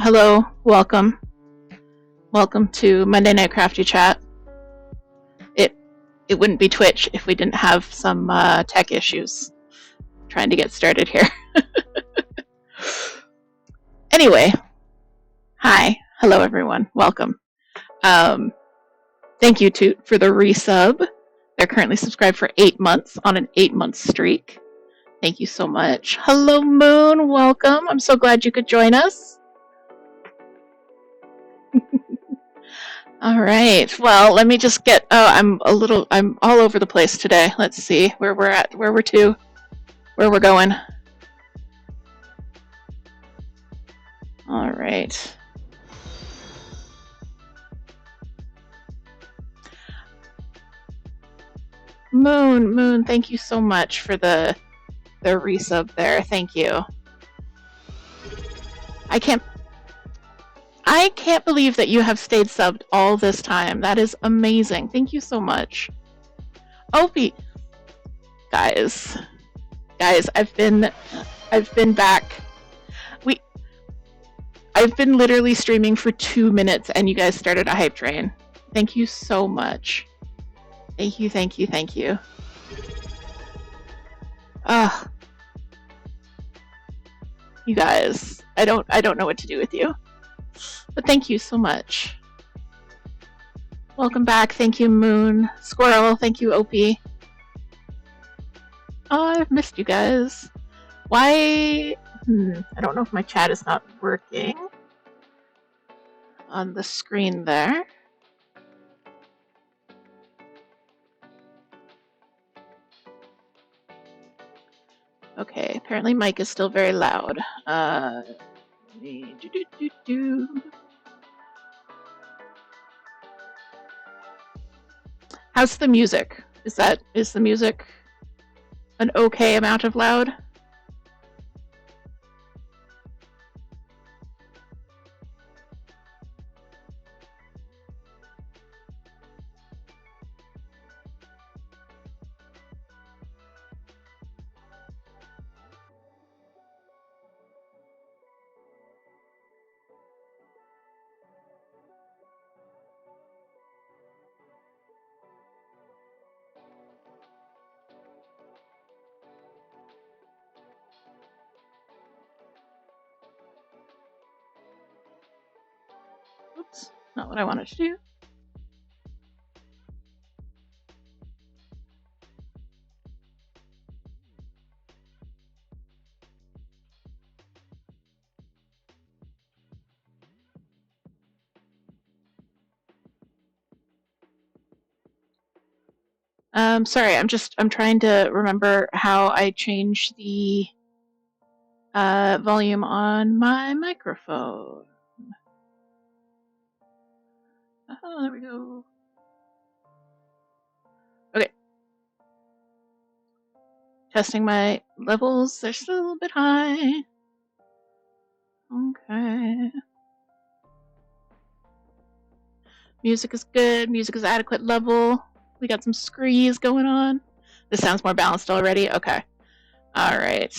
Hello, welcome. Welcome to Monday Night Crafty Chat. It wouldn't be Twitch if we didn't have some tech issues trying to get started here. Anyway, hi. Hello, everyone. Welcome. Thank you for the resub. They're currently subscribed for 8 months on an 8-month streak. Thank you so much. Hello, Moon. Welcome. I'm so glad you could join us. All right. Well, let me just get. Oh, I'm all over the place today. Let's see where we're at, where we're going. All right. Moon, thank you so much for the resub there. Thank you. I can't believe that you have stayed subbed all this time. That is amazing. Thank you so much. Opie. Guys, I've been back. I've been literally streaming for 2 minutes and you guys started a hype train. Thank you so much. Thank you. You guys, I don't know what to do with you. But thank you so much. Welcome back. Thank you, Moon. Squirrel, thank you, Opie. Oh, I've missed you guys. Why? I don't know if my chat is not working on the screen there. Okay, apparently Mike is still very loud. How's the music? Is the music an okay amount of loud? Oops, not what I wanted to do. Sorry, I'm trying to remember how I change the volume on my microphone. Oh, there we go. Okay. Testing my levels. They're still a little bit high. Okay. Music is good. Music is adequate level. We got some screes going on. This sounds more balanced already. Okay. All right.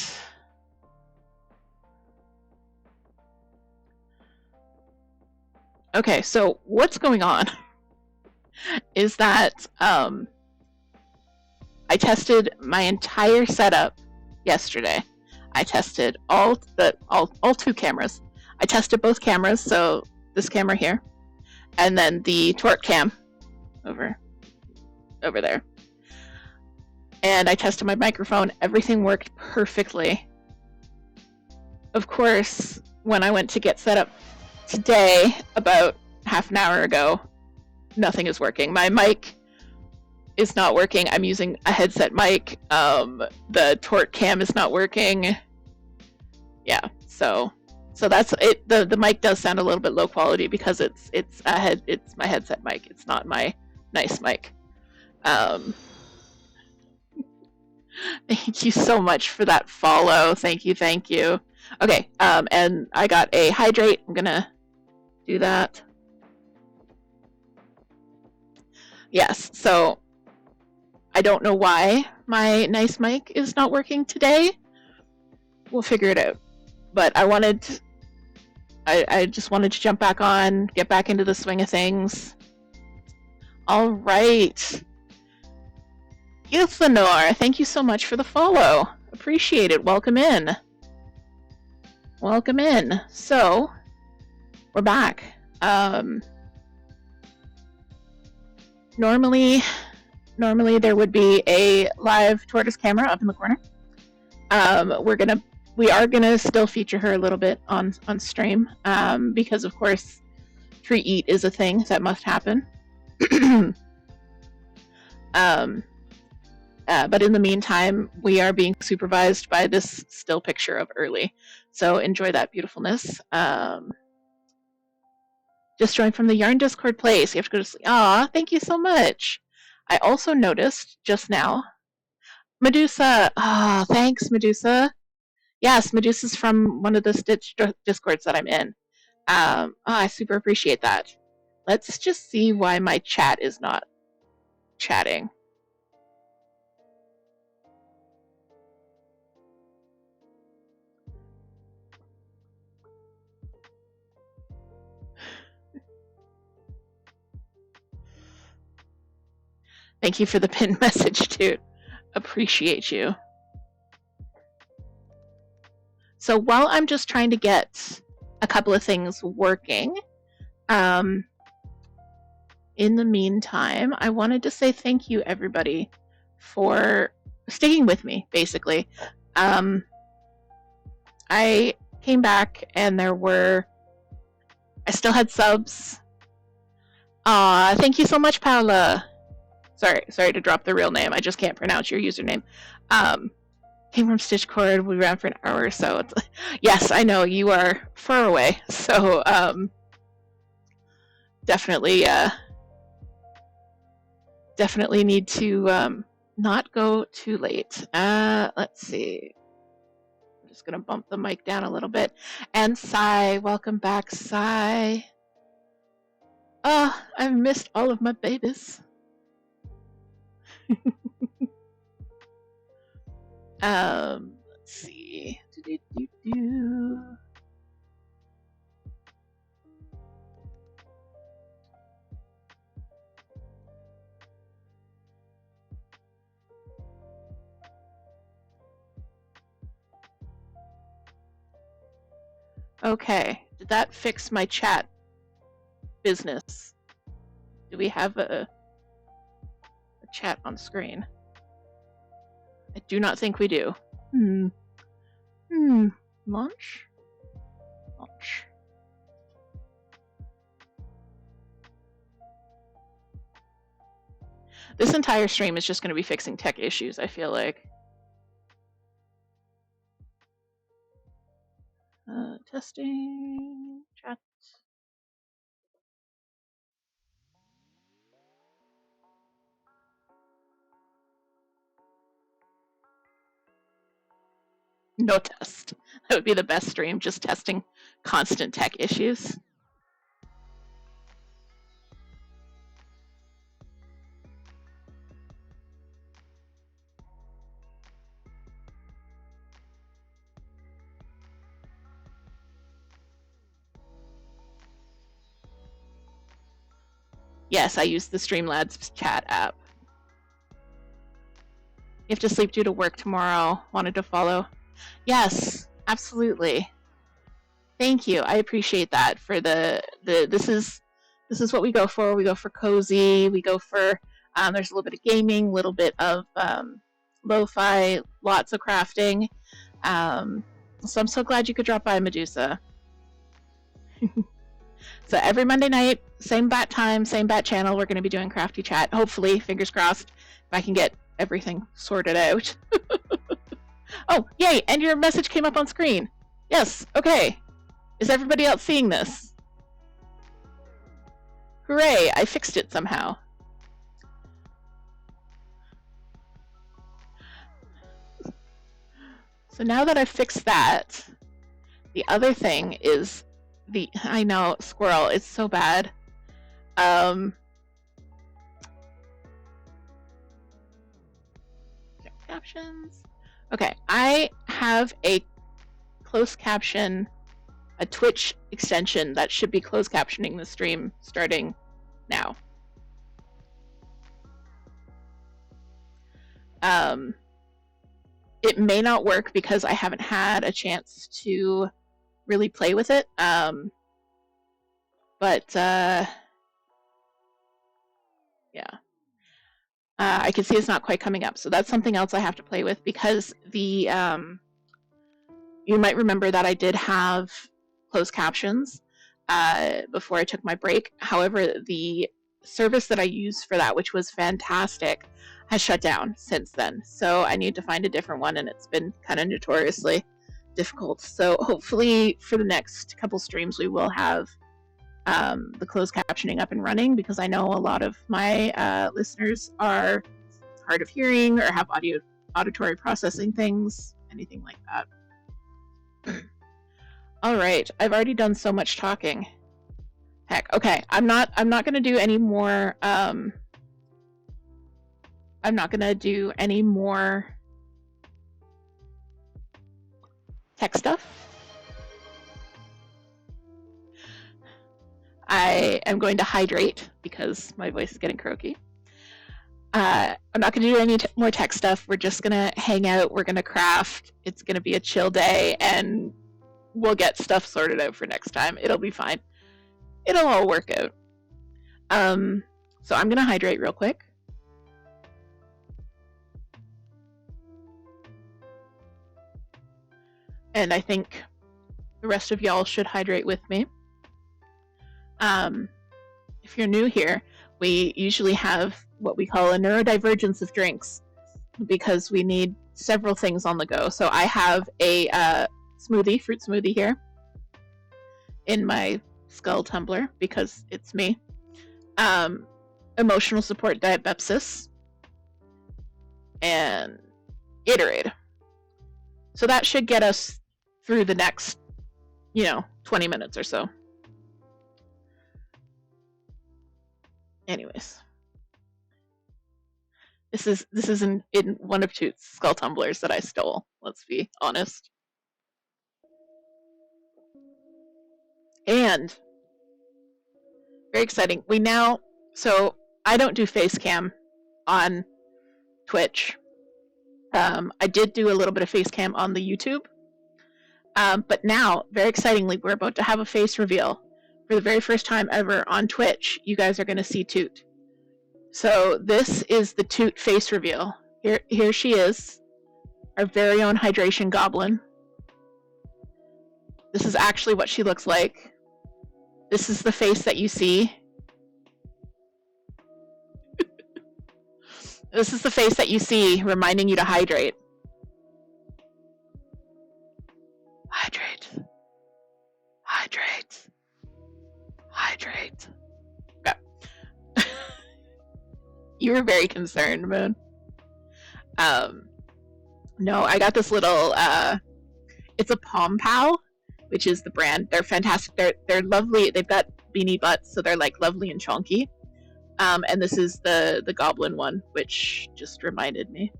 Okay, so what's going on is that I tested my entire setup yesterday. I tested all 2 cameras. I tested both cameras, so this camera here, and then the tort cam over there. And I tested my microphone. Everything worked perfectly. Of course, when I went to get set up today, about half an hour ago, nothing is working. My mic is not working. I'm using a headset mic. The tort cam is not working. Yeah, so that's it. The mic does sound a little bit low quality because it's my headset mic. It's not my nice mic. Thank you so much for that follow. Thank you. Okay, and I got a hydrate. I'm gonna do that. Yes, so I don't know why my nice mic is not working today. We'll figure it out. But I wanted I just wanted to jump back on, get back into the swing of things. All right. Euthanor, thank you so much for the follow. Appreciate it. Welcome in. Welcome in. So, we're back. Normally there would be a live tortoise camera up in the corner. We are gonna still feature her a little bit on stream, because of course treat eat is a thing that must happen. But in the meantime, we are being supervised by this still picture of Early. So enjoy that beautifulness. Just joined from the Yarn Discord place. You have to go to sleep. Aw, thank you so much. I also noticed just now, Medusa. Oh, thanks, Medusa. Yes, Medusa's from one of the Stitch Discords that I'm in. I super appreciate that. Let's just see why my chat is not chatting. Thank you for the pinned message, too. Appreciate you. So while I'm just trying to get a couple of things working, in the meantime, I wanted to say thank you, everybody, for sticking with me, basically. I came back and I still had subs. Thank you so much, Paula. Sorry to drop the real name. I just can't pronounce your username. Came from Stitchcord. We ran for an hour or so. Yes, I know you are far away, so definitely need to not go too late. Let's see. I'm just gonna bump the mic down a little bit. And Sai, welcome back, Sai. Oh, I've missed all of my babies. Let's see. Okay, did that fix my chat business? Do we have a chat on screen? I do not think we do. Launch? Launch. This entire stream is just going to be fixing tech issues, I feel like. Testing chat. No test. That would be the best stream, just testing constant tech issues. Yes, I use the Streamlabs chat app. You have to sleep due to work tomorrow. Wanted to follow. Yes, absolutely. Thank you. I appreciate that. For this is what we go for. We go for cozy. We go for there's a little bit of gaming, a little bit of lo-fi, lots of crafting. So I'm so glad you could drop by, Medusa. So every Monday night, same bat time, same bat channel, we're going to be doing Crafty Chat. Hopefully, fingers crossed, if I can get everything sorted out. Oh, yay, and your message came up on screen. Yes, okay. Is everybody else seeing this? Hooray, I fixed it somehow. So now that I've fixed that, the other thing is I know, squirrel, it's so bad. Captions. Okay, I have a closed caption a Twitch extension that should be closed captioning the stream starting now. It may not work because I haven't had a chance to really play with it. But yeah. I can see it's not quite coming up. So that's something else I have to play with, because the you might remember that I did have closed captions before I took my break. However, the service that I used for that, which was fantastic, has shut down since then. So I need to find a different one, and it's been kind of notoriously difficult. So hopefully for the next couple streams we will have the closed captioning up and running, because I know a lot of my listeners are hard of hearing or have auditory processing things, anything like that. All right, I've already done so much talking. Heck, okay, I'm not gonna do any more. I'm not gonna do any more tech stuff. I am going to hydrate because my voice is getting croaky. I'm not going to do any more tech stuff. We're just going to hang out. We're going to craft. It's going to be a chill day, and we'll get stuff sorted out for next time. It'll be fine. It'll all work out. So I'm going to hydrate real quick. And I think the rest of y'all should hydrate with me. If you're new here, we usually have what we call a neurodivergence of drinks, because we need several things on the go. So I have a fruit smoothie here in my skull tumbler because it's me. Emotional support diet Bepsis and Gatorade. So that should get us through the next, 20 minutes or so. Anyways, this is in one of two skull tumblers that I stole. Let's be honest. And very exciting. So I don't do face cam on Twitch. I did do a little bit of face cam on the YouTube. But now, very excitingly, we're about to have a face reveal. For the very first time ever on Twitch, you guys are going to see Toot. So this is the Toot face reveal. Here she is, our very own hydration goblin. This is actually what she looks like. This is the face that you see. This is the face that you see, reminding you to hydrate. Hydrate. Hydrate. Hydrate. Okay. You were very concerned, Moon. No, I got this little, it's a Pom Pow, which is the brand. They're fantastic. They're lovely. They've got beanie butts, so they're like lovely and chunky. And this is the goblin one, which just reminded me.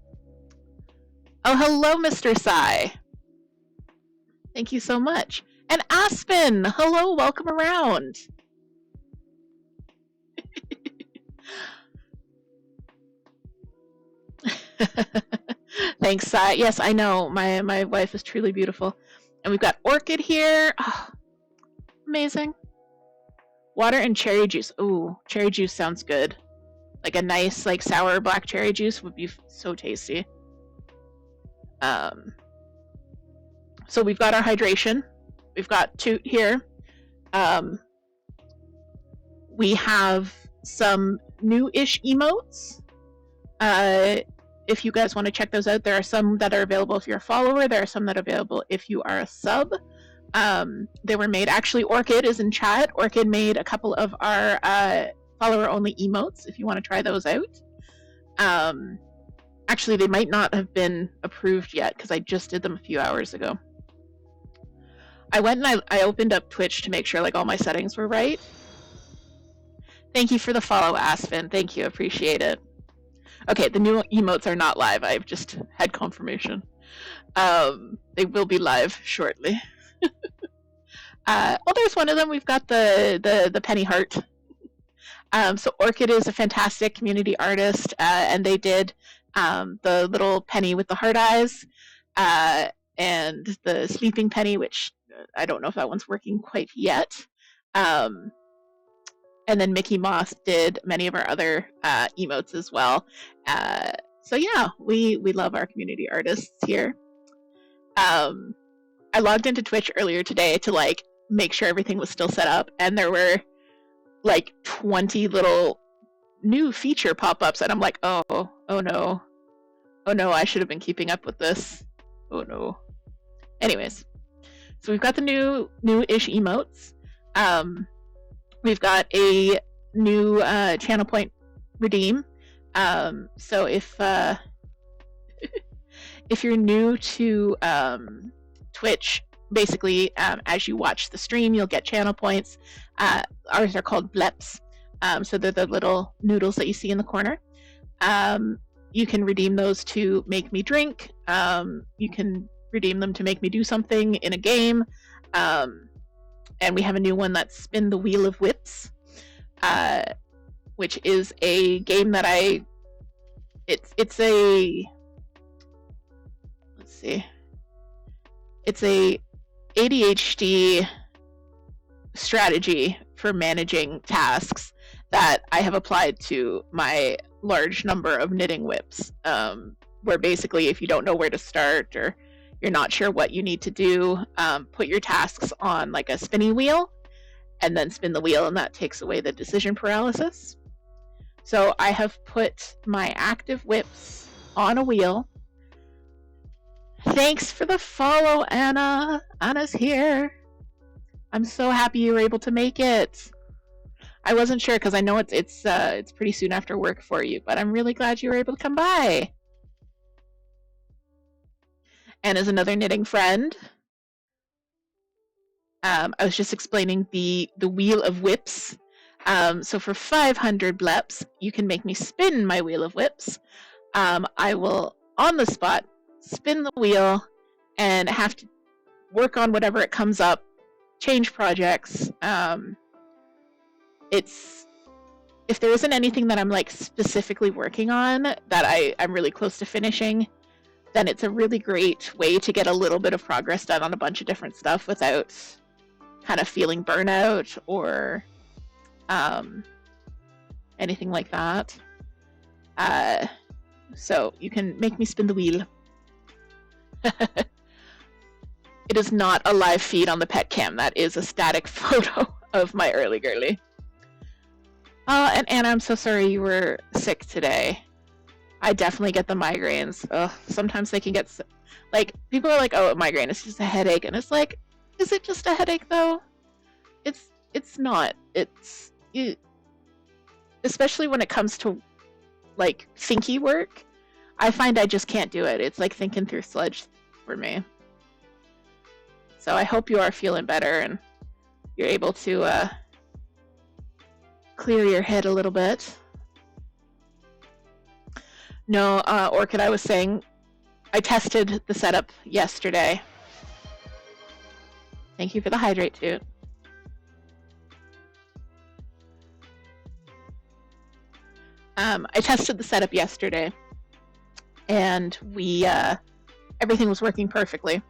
Oh, hello, Mr. Sai. Thank you so much. And Aspen, hello, welcome around. Thanks, Sai. Yes, I know. My wife is truly beautiful. And we've got Orchid here. Oh, amazing. Water and cherry juice. Ooh, cherry juice sounds good. Like a nice, like sour black cherry juice would be so tasty. So we've got our hydration. We've got Toot here. We have some new-ish emotes. If you guys want to check those out, there are some that are available if you're a follower. There are some that are available if you are a sub. They were made, actually, Orchid is in chat. Orchid made a couple of our follower-only emotes, if you want to try those out. Actually, they might not have been approved yet, because I just did them a few hours ago. I went and I opened up Twitch to make sure like all my settings were right. Thank you for the follow, Aspen. Thank you, appreciate it. Okay, the new emotes are not live. I've just had confirmation. They will be live shortly. Oh, there's one of them. We've got the penny heart. So Orchid is a fantastic community artist, and they did the little penny with the heart eyes, and the sleeping penny, which I don't know if that one's working quite yet. And then Mickey Mouse did many of our other emotes as well. So yeah, we love our community artists here. I logged into Twitch earlier today to like make sure everything was still set up, and there were like 20 little new feature pop-ups, and I'm like, oh no, I should have been keeping up with this. Oh no. Anyways, so we've got the new-ish emotes. We've got a new channel point redeem. So if if you're new to Twitch, basically as you watch the stream, you'll get channel points. Ours are called bleps. So they're the little noodles that you see in the corner. You can redeem those to make me drink. You can redeem them to make me do something in a game. And we have a new one that's Spin the Wheel of Whips, which is a game that it's a, let's see, it's a ADHD strategy for managing tasks that I have applied to my large number of knitting whips, where basically if you don't know where to start or you're not sure what you need to do, put your tasks on like a spinning wheel and then spin the wheel, and that takes away the decision paralysis. So I have put my active whips on a wheel. Thanks for the follow, Anna. Anna's here. I'm so happy you were able to make it. I wasn't sure because I know it's pretty soon after work for you, but I'm really glad you were able to come by. Anna's another knitting friend. I was just explaining the wheel of whips. So for 500 bleps, you can make me spin my wheel of whips. I will, on the spot, spin the wheel and have to work on whatever it comes up, change projects. If there isn't anything that I'm like specifically working on that I'm really close to finishing, then it's a really great way to get a little bit of progress done on a bunch of different stuff without kind of feeling burnout or anything like that. So you can make me spin the wheel. It is not a live feed on the pet cam. That is a static photo of my early girly. And Anna, I'm so sorry you were sick today. I definitely get the migraines. Ugh, sometimes they can get, like, people are like, oh, a migraine, it's just a headache. And it's like, is it just a headache though? It's not. Especially when it comes to like thinky work, I find I just can't do it. It's like thinking through sludge for me. So I hope you are feeling better and you're able to clear your head a little bit. No, Orchid, I was saying, I tested the setup yesterday. Thank you for the hydrate toot. I tested the setup yesterday, and we everything was working perfectly.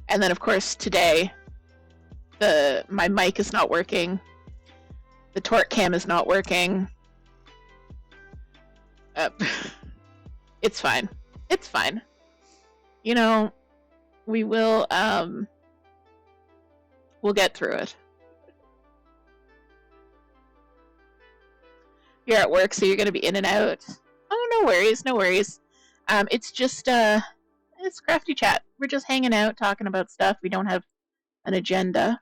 And then, of course, today, my mic is not working. The torque cam is not working. It's fine. It's fine. You know, we will, we'll get through it. You're at work, so you're going to be in and out. Oh, no worries, no worries. It's just, it's Crafty Chat. We're just hanging out, talking about stuff. We don't have an agenda.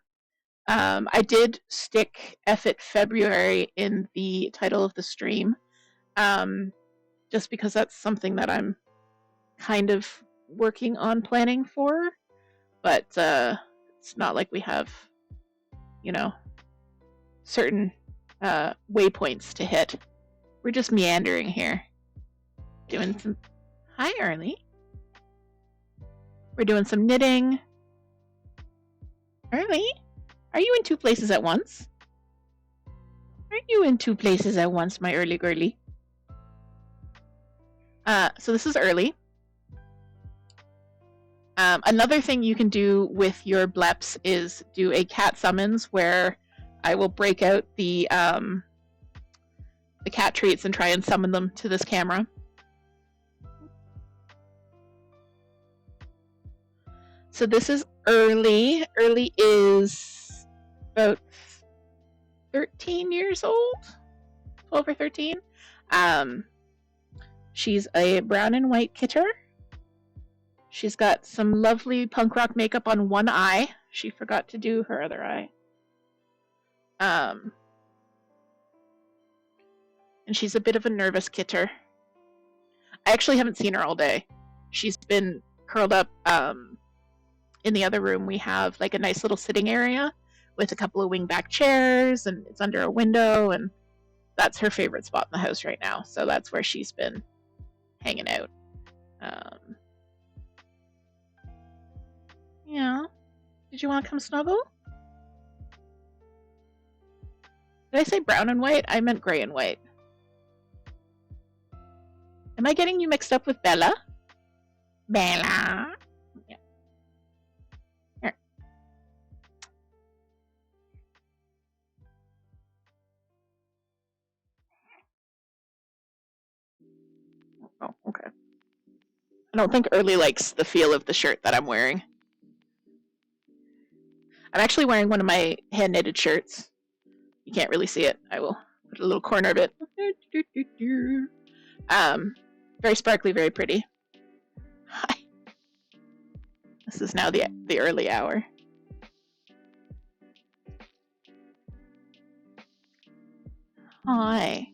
I did stick F it February in the title of the stream, just because that's something that I'm kind of working on planning for, but it's not like we have, you know, certain waypoints to hit. We're just meandering here, doing some... Hi, Arlie. We're doing some knitting. Early? Are you in two places at once? Aren't you in two places at once, my early girly? So this is early. Another thing you can do with your bleps is do a cat summons where I will break out the cat treats and try and summon them to this camera. So this is early. Early is about 13 years old, 12 or 13. She's a brown and white kitter. She's got some lovely punk rock makeup on one eye. She forgot to do her other eye. And she's a bit of a nervous kitter. I actually haven't seen her all day. She's been curled up in the other room. We have like a nice little sitting area with a couple of wingback chairs, and it's under a window, and that's her favorite spot in the house right now. So that's where she's been hanging out. Yeah. Did you want to come snuggle? Did I say brown and white? I meant gray and white. Am I getting you mixed up with Bella? Bella. Yeah. Here. Oh, okay. I don't think Early likes the feel of the shirt that I'm wearing. I'm actually wearing one of my hand-knitted shirts. You can't really see it. I will put a little corner of it. Very sparkly, very pretty. Hi. This is now the early hour. Hi.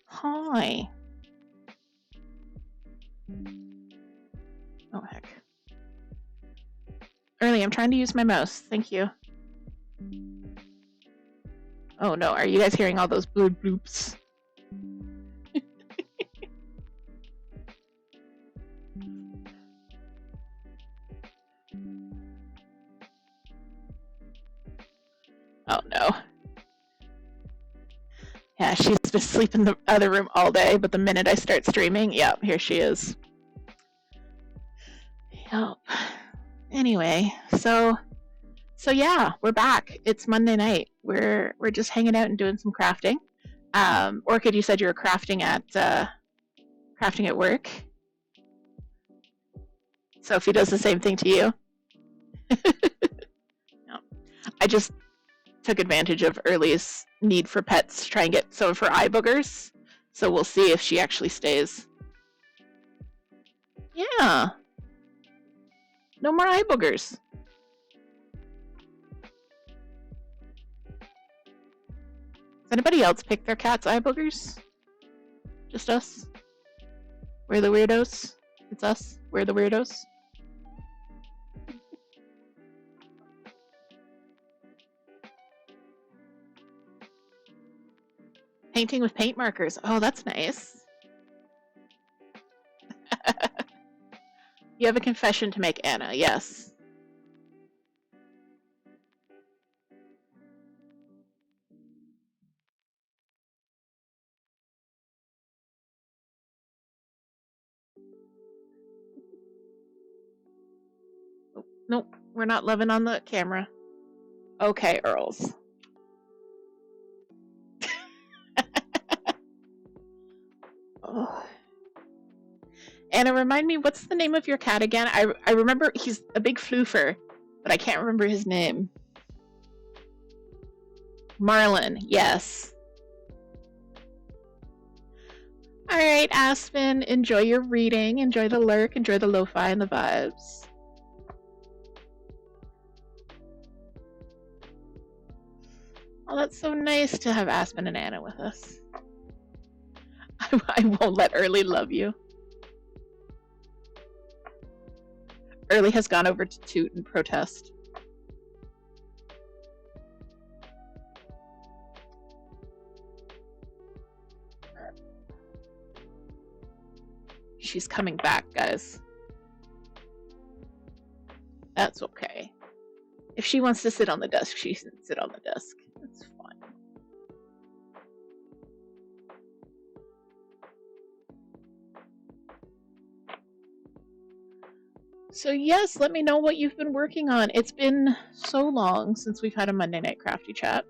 Hi. Oh, heck. Early, I'm trying to use my mouse. Thank you. Oh no, are you guys hearing all those bloop bloops? Oh no. Yeah, she's been asleep in the other room all day, but the minute I start streaming, yeah, here she is. Yep. Anyway, so yeah, we're back. It's Monday night. We're just hanging out and doing some crafting. Orchid, you said you were crafting at work. Sophie does the same thing to you. No. I just took advantage of Early's need for pets to try and get some of her eye boogers. So we'll see if she actually stays. Yeah. No more eye boogers. Does anybody else pick their cat's eye boogers? Just us? We're the weirdos? It's us? We're the weirdos? Painting with paint markers. Oh, that's nice. You have a confession to make, Anna. Yes. Nope, we're not loving on the camera. Okay, Earls. Oh. Anna, remind me, what's the name of your cat again? I remember he's a big floofer, but I can't remember his name. Marlin, yes. All right, Aspen, enjoy your reading, enjoy the lurk, enjoy the lo-fi and the vibes. Oh, that's so nice to have Aspen and Anna with us. I won't let Early love you. Early has gone over to toot and protest. She's coming back, guys. That's okay. If she wants to sit on the desk, she can sit on the desk. That's fine. So yes, let me know what you've been working on. It's been so long since we've had a Monday Night Crafty chat.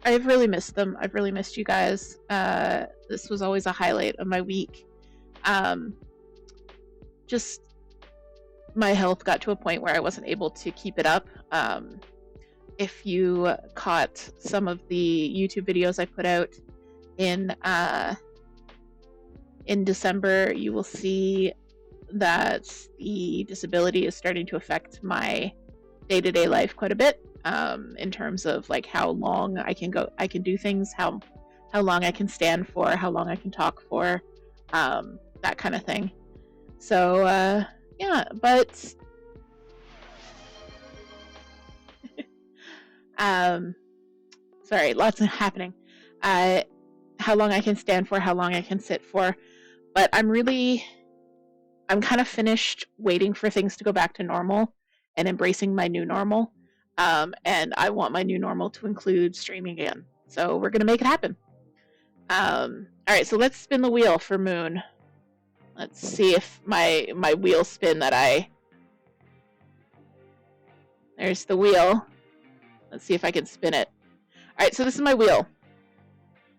I've really missed them. I've really missed you guys. This was always a highlight of my week. Just my health got to a point where I wasn't able to keep it up. If you caught some of the YouTube videos I put out in December, you will see that the disability is starting to affect my day-to-day life quite a bit, in terms of like how long I can do things, how long I can stand for, how long I can talk for, that kind of thing. So yeah, but sorry, lots of happening. How long I can stand for, how long I can sit for, but I'm kind of finished waiting for things to go back to normal and embracing my new normal. And I want my new normal to include streaming again. So we're gonna make it happen. All right, so let's spin the wheel for Moon. Let's see if my wheel spin there's the wheel. Let's see if I can spin it. All right, so this is my wheel.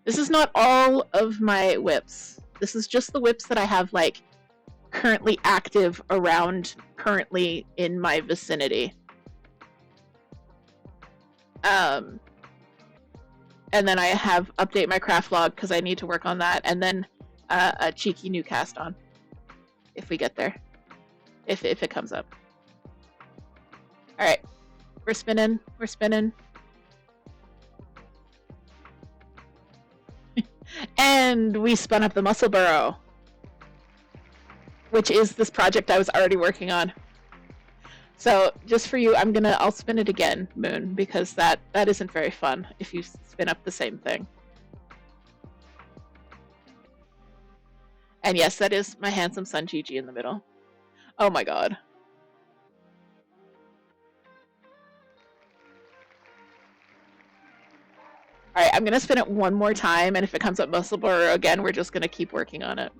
This is not all of my whips. This is just the whips that I have like currently active around, currently in my vicinity. And then I have update my craft log because I need to work on that, and then a cheeky new cast on if we get there, if it comes up. All right, we're spinning. And we spun up the muscle burrow, which is this project I was already working on. So just for you, I'll spin it again, Moon, because that isn't very fun if you spin up the same thing. And yes, that is my handsome son Gigi in the middle. Oh my god. All right, I'm gonna spin it one more time, and if it comes up muscle burrow again, we're just gonna keep working on it.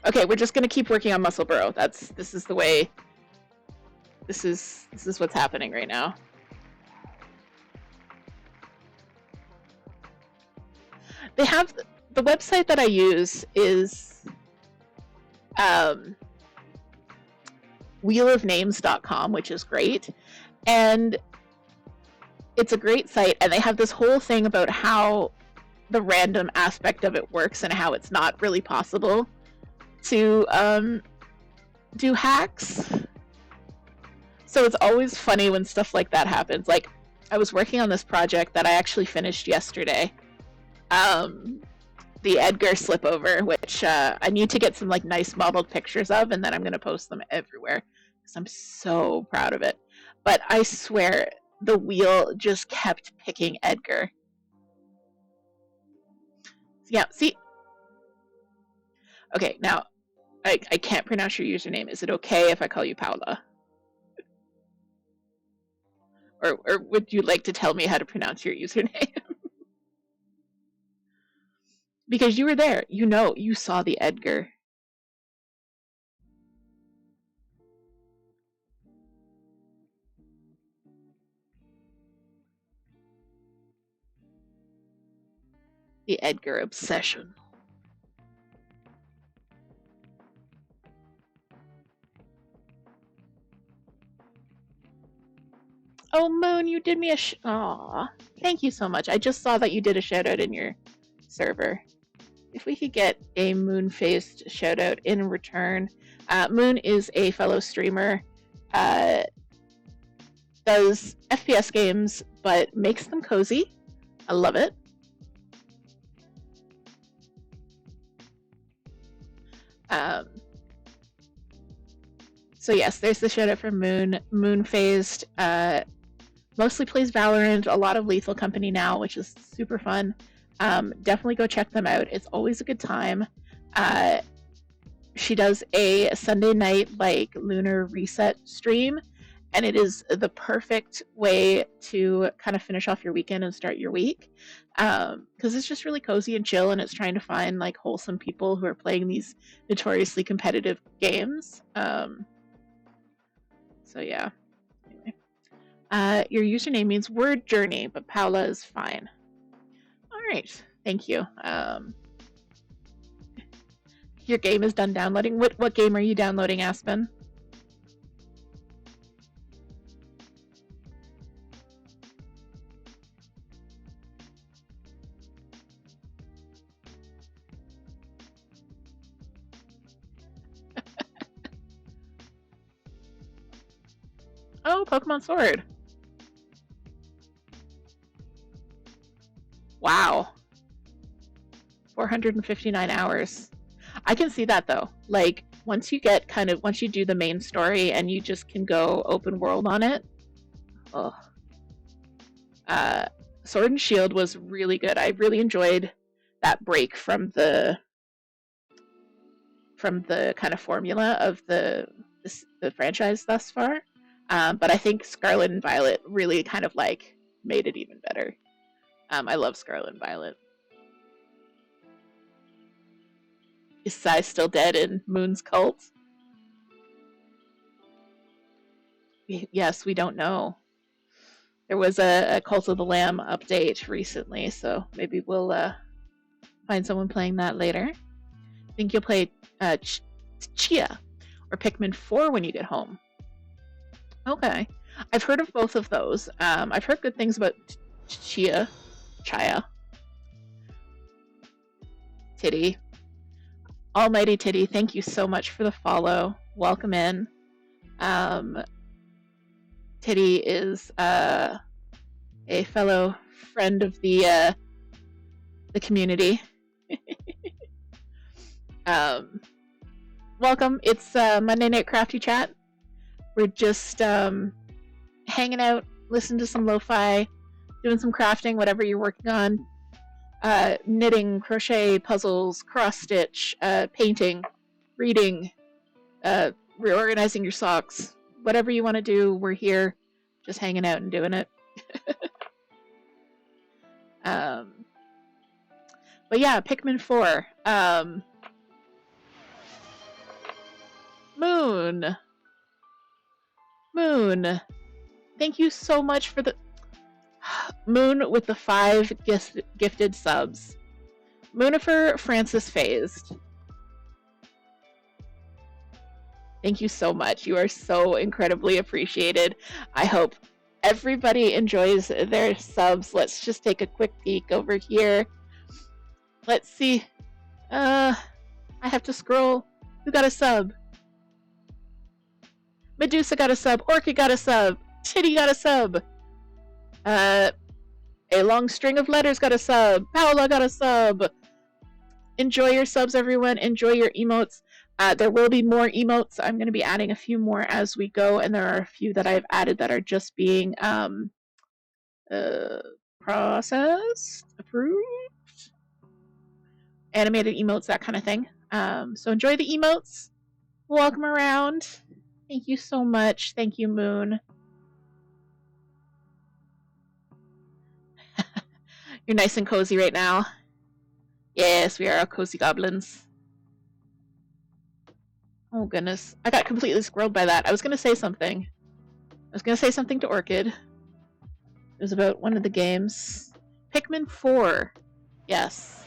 Okay, we're just gonna keep working on muscle burrow. This is the way. This is what's happening right now. They have the website that I use is wheelofnames.com, which is great, and it's a great site, and they have this whole thing about how the random aspect of it works and how it's not really possible to do hacks. So it's always funny when stuff like that happens. Like, I was working on this project that I actually finished yesterday, the Edgar slipover, which I need to get some like nice modeled pictures of, and then I'm gonna post them everywhere because I'm so proud of it. But I swear the wheel just kept picking Edgar. Yeah, see? Okay, now I can't pronounce your username. Is it okay if I call you Paula? Or would you like to tell me how to pronounce your username? Because you were there. You know, you saw the Edgar. The Edgar obsession. Oh, Moon, you did me a Aw, thank you so much. I just saw that you did a shout out in your server. If we could get a moon-faced shout out in return. Moon is a fellow streamer, does FPS games, but makes them cozy. I love it. So yes, there's the shout out for Moon. Moon-phased, mostly plays Valorant, a lot of Lethal Company now, which is super fun. Definitely go check them out. It's always a good time. She does a Sunday night like lunar reset stream, and it is the perfect way to kind of finish off your weekend and start your week, because it's just really cozy and chill, and it's trying to find like wholesome people who are playing these notoriously competitive games. So yeah. Anyway, your username means word journey, but Paula is fine. All right, thank you. Your game is done downloading. What game are you downloading, Aspen? Oh, Pokemon Sword. Wow. 459 hours. I can see that though. Like once you do the main story and you just can go open world on it. Oh. Sword and Shield was really good. I really enjoyed that break from the kind of formula of the franchise thus far. But I think Scarlet and Violet really kind of like made it even better. I love Scarlet and Violet. Is Sai still dead in Moon's cult? Yes, we don't know. There was a Cult of the Lamb update recently, so maybe we'll find someone playing that later. I think you'll play Chia or Pikmin 4 when you get home. Okay. I've heard of both of those. I've heard good things about Chia. Titty. Almighty Titty, thank you so much for the follow. Welcome in. Titty is a fellow friend of the community. Welcome. It's Monday Night Crafty Chat. We're just hanging out, listening to some lo-fi, doing some crafting, whatever you're working on. Knitting, crochet, puzzles, cross-stitch, painting, reading, reorganizing your socks. Whatever you want to do, we're here just hanging out and doing it. But yeah, Pikmin 4. Moon. Thank you so much for the... Moon with the 5 gifted subs. Moonifer Francis Phased. Thank you so much. You are so incredibly appreciated. I hope everybody enjoys their subs. Let's just take a quick peek over here. Let's see. I have to scroll. Who got a sub? Medusa got a sub. Orchid got a sub. Titty got a sub. A long string of letters got a sub. Paola got a sub. Enjoy your subs, everyone. Enjoy your emotes. There will be more emotes. I'm going to be adding a few more as we go, and there are a few that I've added that are just being processed, approved, animated emotes, that kind of thing. So enjoy the emotes. Welcome around. Thank you so much. Thank you, Moon. You're nice and cozy right now. Yes, we are cozy goblins. Oh goodness. I got completely squirreled by that. I was going to say something. To Orchid. It was about one of the games. Pikmin 4. Yes.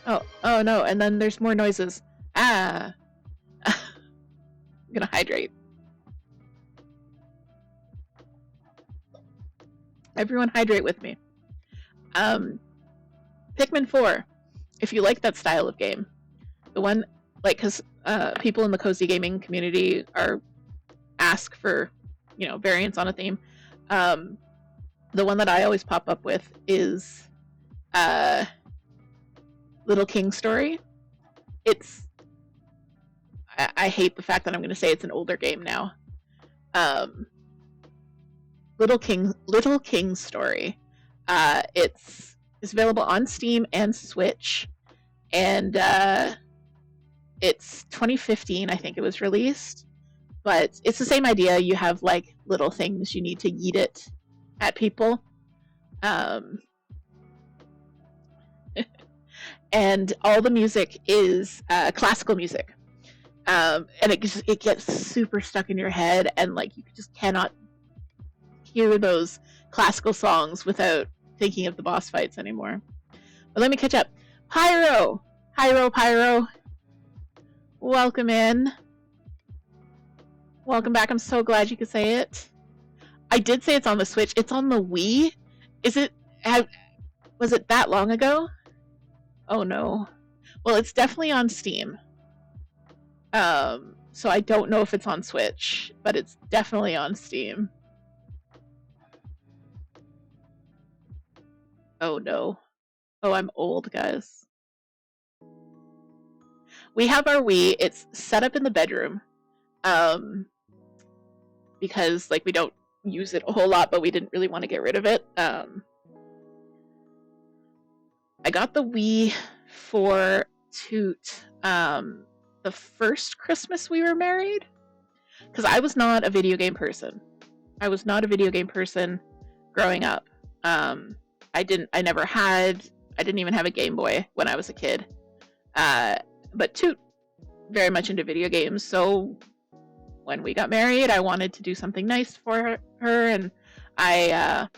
Oh no, and then there's more noises. I'm gonna hydrate. Everyone hydrate with me. Pikmin 4. If you like that style of game, the one, like, because people in the cozy gaming community ask for, variants on a theme. The one that I always pop up with is Little King Story. I hate the fact that I'm going to say it's an older game now. Little King Story. It's It's available on Steam and Switch, and it's 2015, I think it was released. But it's the same idea. You have like little things you need to yeet it at people. And all the music is classical music. And it gets super stuck in your head, and like you just cannot hear those classical songs without thinking of the boss fights anymore. But let me catch up. Pyro! Pyro! Welcome in. Welcome back. I'm so glad you could say it. I did say it's on the Switch. It's on the Wii. Was it that long ago? Oh no. Well, it's definitely on Steam. So I don't know if it's on Switch, but it's definitely on Steam. Oh no. Oh, I'm old, guys. We have our Wii. It's set up in the bedroom. Because like we don't use it a whole lot, but we didn't really want to get rid of it. I got the Wii for Toot the first Christmas we were married, because I was not a video game person. I growing up. I didn't even have a Game Boy when I was a kid. But Toot very much into video games, so when we got married, I wanted to do something nice for her, and I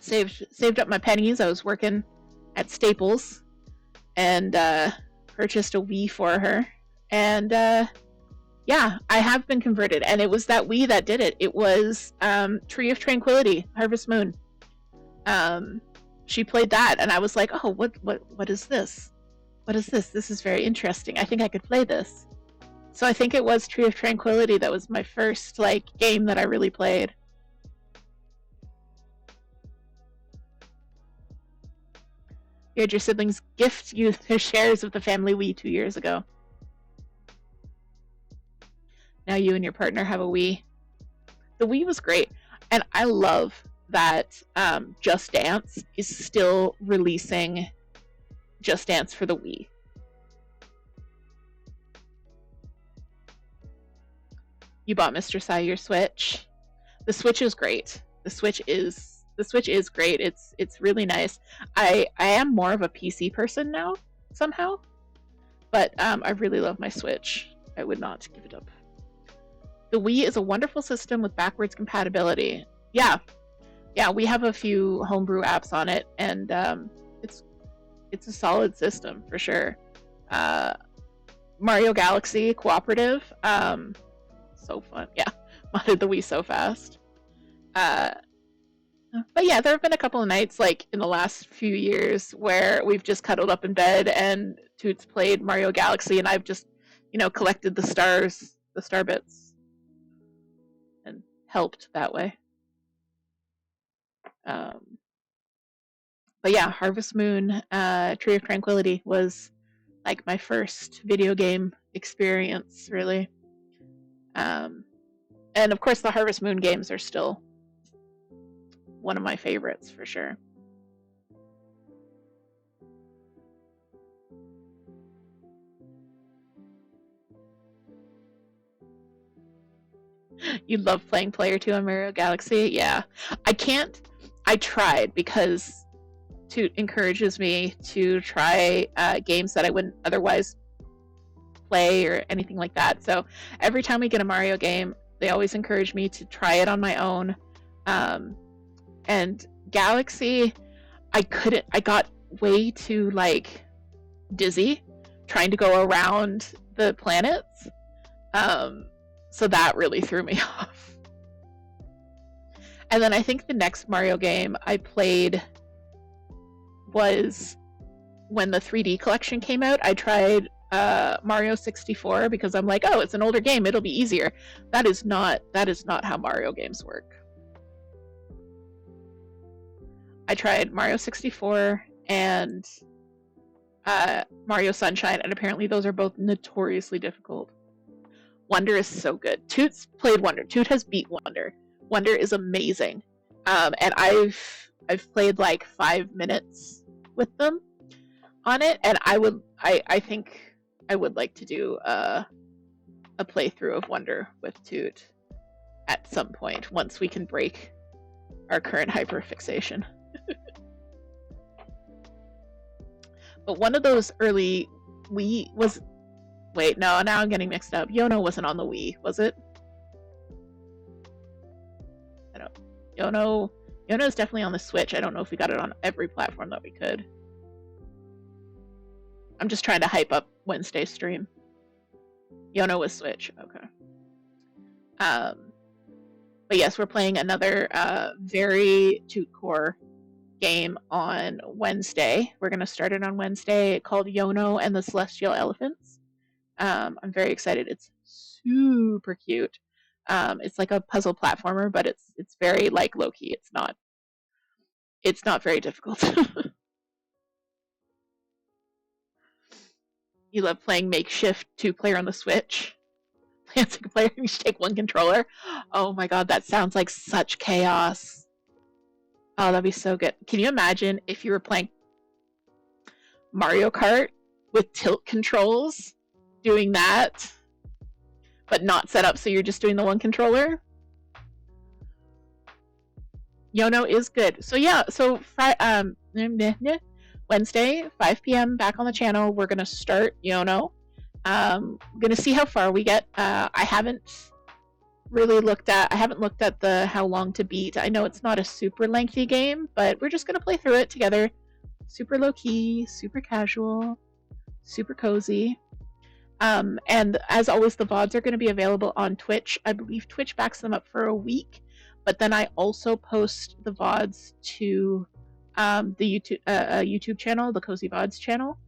saved up my pennies. I was working at Staples, and purchased a Wii for her. And yeah, I have been converted, and it was that Wii that did it. It was Tree of Tranquility, Harvest Moon. She played that, and I was like, oh, what is this? What is this? This is very interesting. I think I could play this. So I think it was Tree of Tranquility that was my first like game that I really played. You had your siblings gift you their shares of the family Wii 2 years ago. Now you and your partner have a Wii. The Wii was great, and I love that Just Dance is still releasing Just Dance for the Wii. You bought Mr. Sai your Switch. The Switch is great. The Switch is great. It's really nice. I am more of a PC person now somehow, but I really love my Switch. I would not give it up. The Wii is a wonderful system with backwards compatibility. Yeah, we have a few homebrew apps on it, and it's a solid system for sure. Mario Galaxy cooperative. So fun. Yeah, modded the Wii so fast. But yeah, there have been a couple of nights like in the last few years where we've just cuddled up in bed and Toots played Mario Galaxy, and I've just, collected the stars, the star bits, and helped that way. But yeah, Harvest Moon, Tree of Tranquility was like my first video game experience, really. And of course the Harvest Moon games are still one of my favorites for sure. You love playing Player 2 on Mario Galaxy? Yeah. I tried because Toot encourages me to try games that I wouldn't otherwise play or anything like that. So every time we get a Mario game, they always encourage me to try it on my own. And Galaxy, I got way too like dizzy trying to go around the planets. So that really threw me off. And then I think the next Mario game I played was when the 3D collection came out. I tried Mario 64 because I'm like, oh, it's an older game, it'll be easier. That is not how Mario games work. I tried Mario 64 and Mario Sunshine, and apparently those are both notoriously difficult. Wonder is so good. Toot's played Wonder. Toot has beat Wonder. Wonder is amazing. And I've I've played like 5 minutes with them on it, and I think I would like to do a playthrough of Wonder with Toot at some point once we can break our current hyperfixation. But one of those early Wii was... Wait, no, now I'm getting mixed up. Yono wasn't on the Wii, was it? I don't... Yono's definitely on the Switch. I don't know if we got it on every platform that we could. I'm just trying to hype up Wednesday's stream. Yono was Switch, okay. But yes, we're playing another very Toot Core game on Wednesday. We're going to start it on Wednesday, called Yono and the Celestial Elephants. I'm very excited. It's super cute. It's like a puzzle platformer, but it's very like low-key. It's not very difficult. You love playing makeshift 2-player on the Switch. Play a single player and you should take one controller. Oh my god, that sounds like such chaos. Oh, that'd be so good. Can you imagine if you were playing Mario Kart with tilt controls, doing that, but not set up so you're just doing the one controller? Yono is good. So yeah, so Wednesday, 5 p.m. back on the channel. We're gonna start Yono. Gonna see how far we get. I haven't looked at the how long to beat. I know it's not a super lengthy game, but we're just gonna play through it together. Super low key, super casual, super cozy. And as always, the VODs are going to be available on Twitch. I believe Twitch backs them up for a week, but then I also post the VODs to the YouTube channel, the Cozy VODs channel.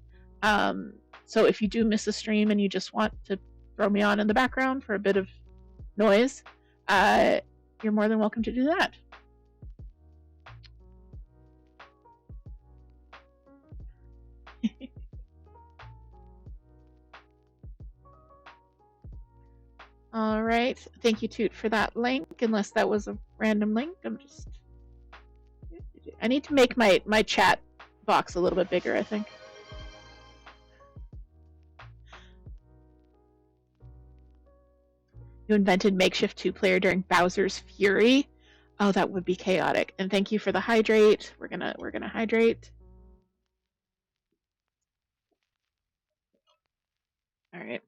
So if you do miss a stream and you just want to throw me on in the background for a bit of noise, you're more than welcome to do that. All right, thank you, Toot, for that link. Unless that was a random link, I need to make my chat box a little bit bigger, I think. You invented makeshift 2-player during Bowser's Fury. Oh, that would be chaotic. And thank you for the hydrate. We're gonna hydrate. All right.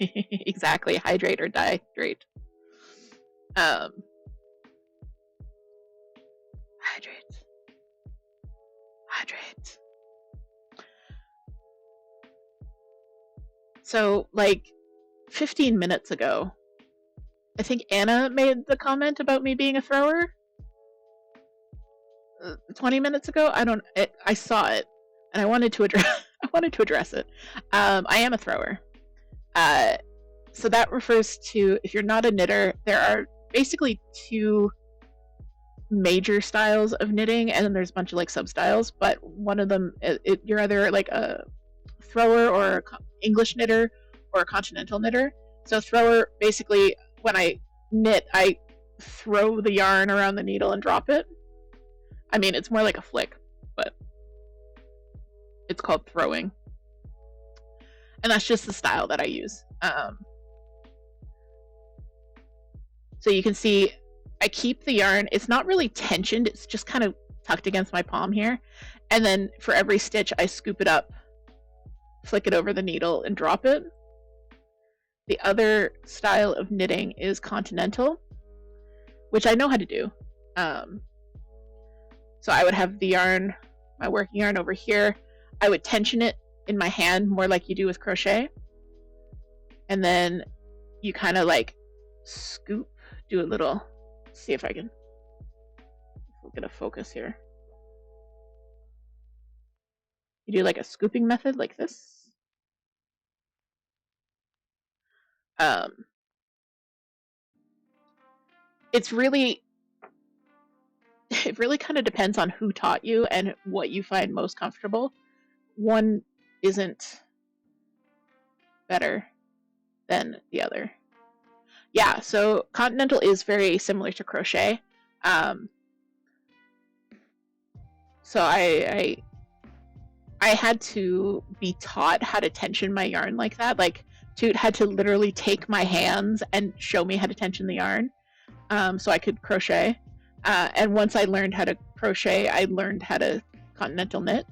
Exactly. Hydrate or dehydrate. Hydrate. So, like, 15 minutes ago, I think Anna made the comment about me being a thrower. 20 minutes ago, I saw it, and I wanted to address it. I am a thrower. So that refers to, if you're not a knitter, there are basically 2 major styles of knitting, and then there's a bunch of like sub-styles, but one of them, you're either like a thrower or English knitter or a continental knitter. So thrower, basically, when I knit, I throw the yarn around the needle and drop it. I mean, it's more like a flick, but it's called throwing. And that's just the style that I use. So you can see I keep the yarn. It's not really tensioned. It's just kind of tucked against my palm here. And then for every stitch, I scoop it up, flick it over the needle, and drop it. The other style of knitting is continental, which I know how to do. So I would have the yarn, my working yarn over here. I would tension it in my hand more like you do with crochet. And then you kind of like scoop, do a little, see if I can get a focus here. You do like a scooping method like this. It's really, it really kind of depends on who taught you and what you find most comfortable. One isn't better than the other. Yeah, so continental is very similar to crochet. So I had to be taught how to tension my yarn like that. Like, Toot had to literally take my hands and show me how to tension the yarn, so I could crochet. And once I learned how to crochet, I learned how to continental knit.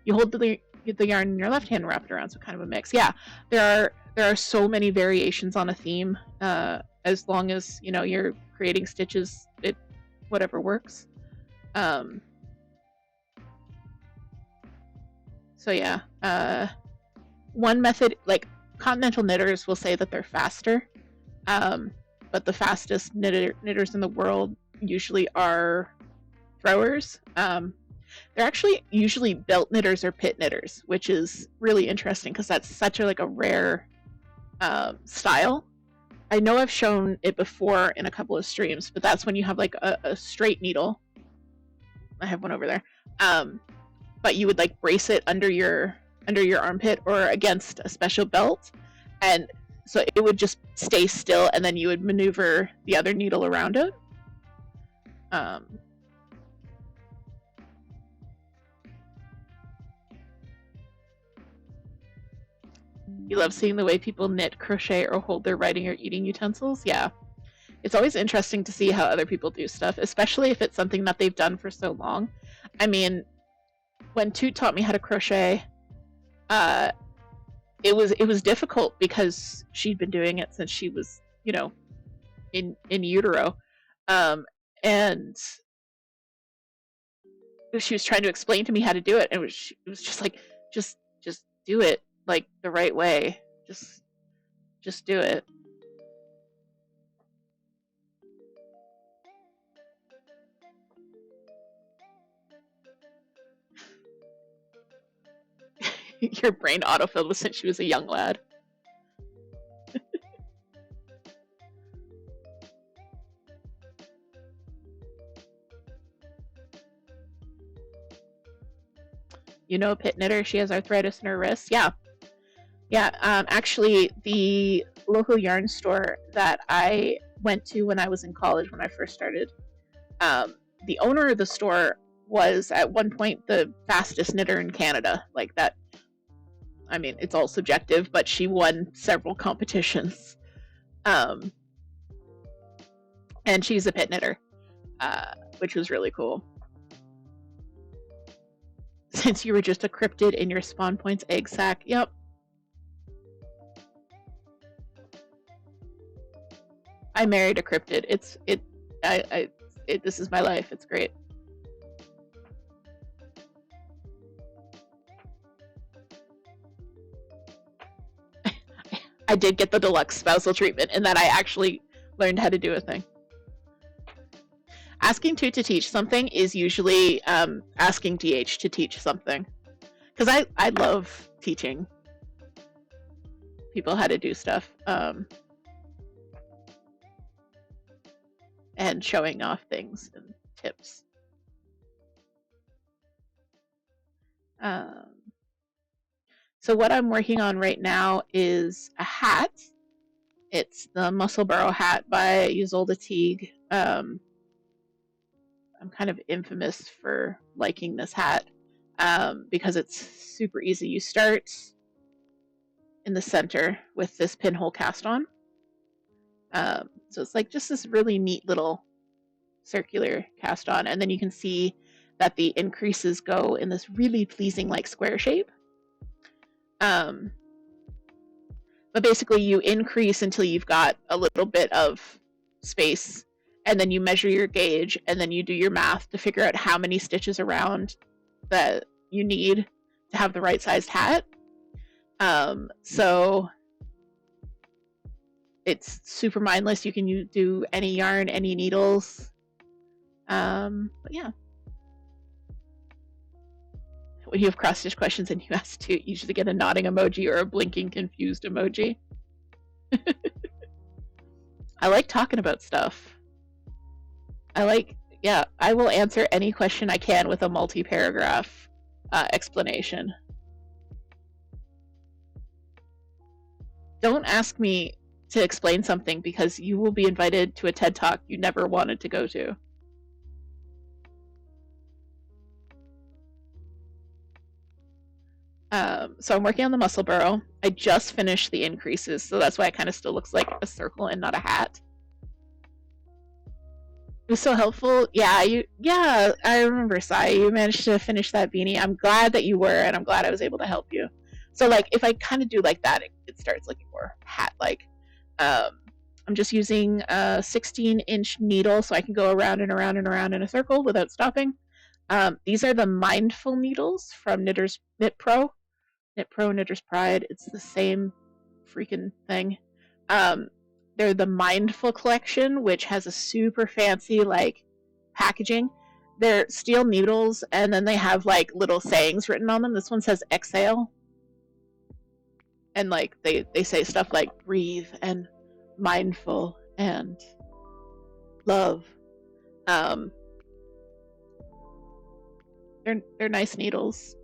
You hold the yarn in your left hand and wrap it around, so kind of a mix. Yeah, there are so many variations on a theme. As long as you're creating stitches, it whatever works. So yeah, one method, like continental knitters will say that they're faster, but the fastest knitters in the world usually are throwers. They're actually usually belt knitters or pit knitters, which is really interesting because that's such a rare style. I know I've shown it before in a couple of streams, but that's when you have like a straight needle. I have one over there. But you would like brace it under your armpit or against a special belt, and so it would just stay still, and then you would maneuver the other needle around it. You love seeing the way people knit, crochet, or hold their writing or eating utensils? Yeah. It's always interesting to see how other people do stuff, especially if it's something that they've done for so long. I mean, when Toot taught me how to crochet, it was difficult because she'd been doing it since she was, in utero. And she was trying to explain to me how to do it, and it was just like, just do it like the right way. Just do it. Your brain autofilled with since she was a young lad. A pit knitter, she has arthritis in her wrists. Yeah. Actually, the local yarn store that I went to when I was in college, when I first started, the owner of the store was at one point the fastest knitter in Canada. Like that, I mean, it's all subjective, but she won several competitions. And she's a pit knitter, which was really cool. Since you were just a cryptid in your spawn point's egg sac. Yep. I married a cryptid. This is my life. It's great. I did get the deluxe spousal treatment in that I actually learned how to do a thing. Asking Toot to teach something is usually asking DH to teach something. Because I love teaching people how to do stuff. And showing off things and tips. So what I'm working on right now is a hat. It's the Muscle Burrow hat by Ysolda Teague. I'm kind of infamous for liking this hat because it's super easy. You start in the center with this pinhole cast on. So it's like just this really neat little circular cast on, and then you can see that the increases go in this really pleasing like square shape. But basically you increase until you've got a little bit of space, and then you measure your gauge, and then you do your math to figure out how many stitches around that you need to have the right sized hat. So it's super mindless. You can do any yarn, any needles. But yeah. When you have cross-stitch questions and you ask to usually get a nodding emoji or a blinking confused emoji. I like talking about stuff. I will answer any question I can with a multi-paragraph explanation. don't ask me to explain something because you will be invited to a TED Talk you never wanted to go to. So I'm working on the muscle burrow. I just finished the increases, so that's why it kind of still looks like a circle and not a hat. It was so helpful. Yeah, I remember, Sai. You managed to finish that beanie. I'm glad that you were, and I'm glad I was able to help you. So, like, if I kind of do like that, it starts looking more hat-like. I'm just using a 16-inch needle so I can go around and around and around in a circle without stopping. These are the Mindful needles from Knit Pro, Knitter's Pride. It's the same freaking thing. They're the Mindful collection, which has a super fancy like packaging. They're steel needles, and then they have like little sayings written on them. This one says exhale, and like they say stuff like breathe and mindful and love. They're nice needles.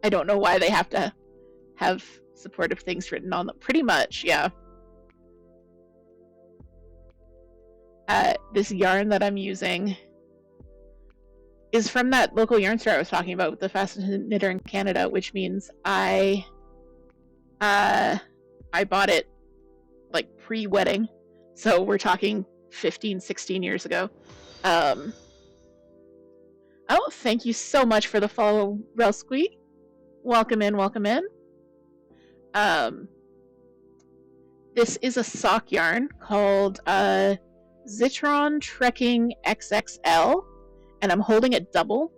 I don't know why they have to have supportive things written on them. Pretty much, yeah. This yarn that I'm using is from that local yarn store I was talking about with the fastest knitter in Canada, which means I bought it like pre-wedding, so we're talking 15, 16 years ago. Oh, thank you so much for the follow, Relsqueak. Welcome in, welcome in. This is a sock yarn called Zitron Trekking XXL, and I'm holding it double.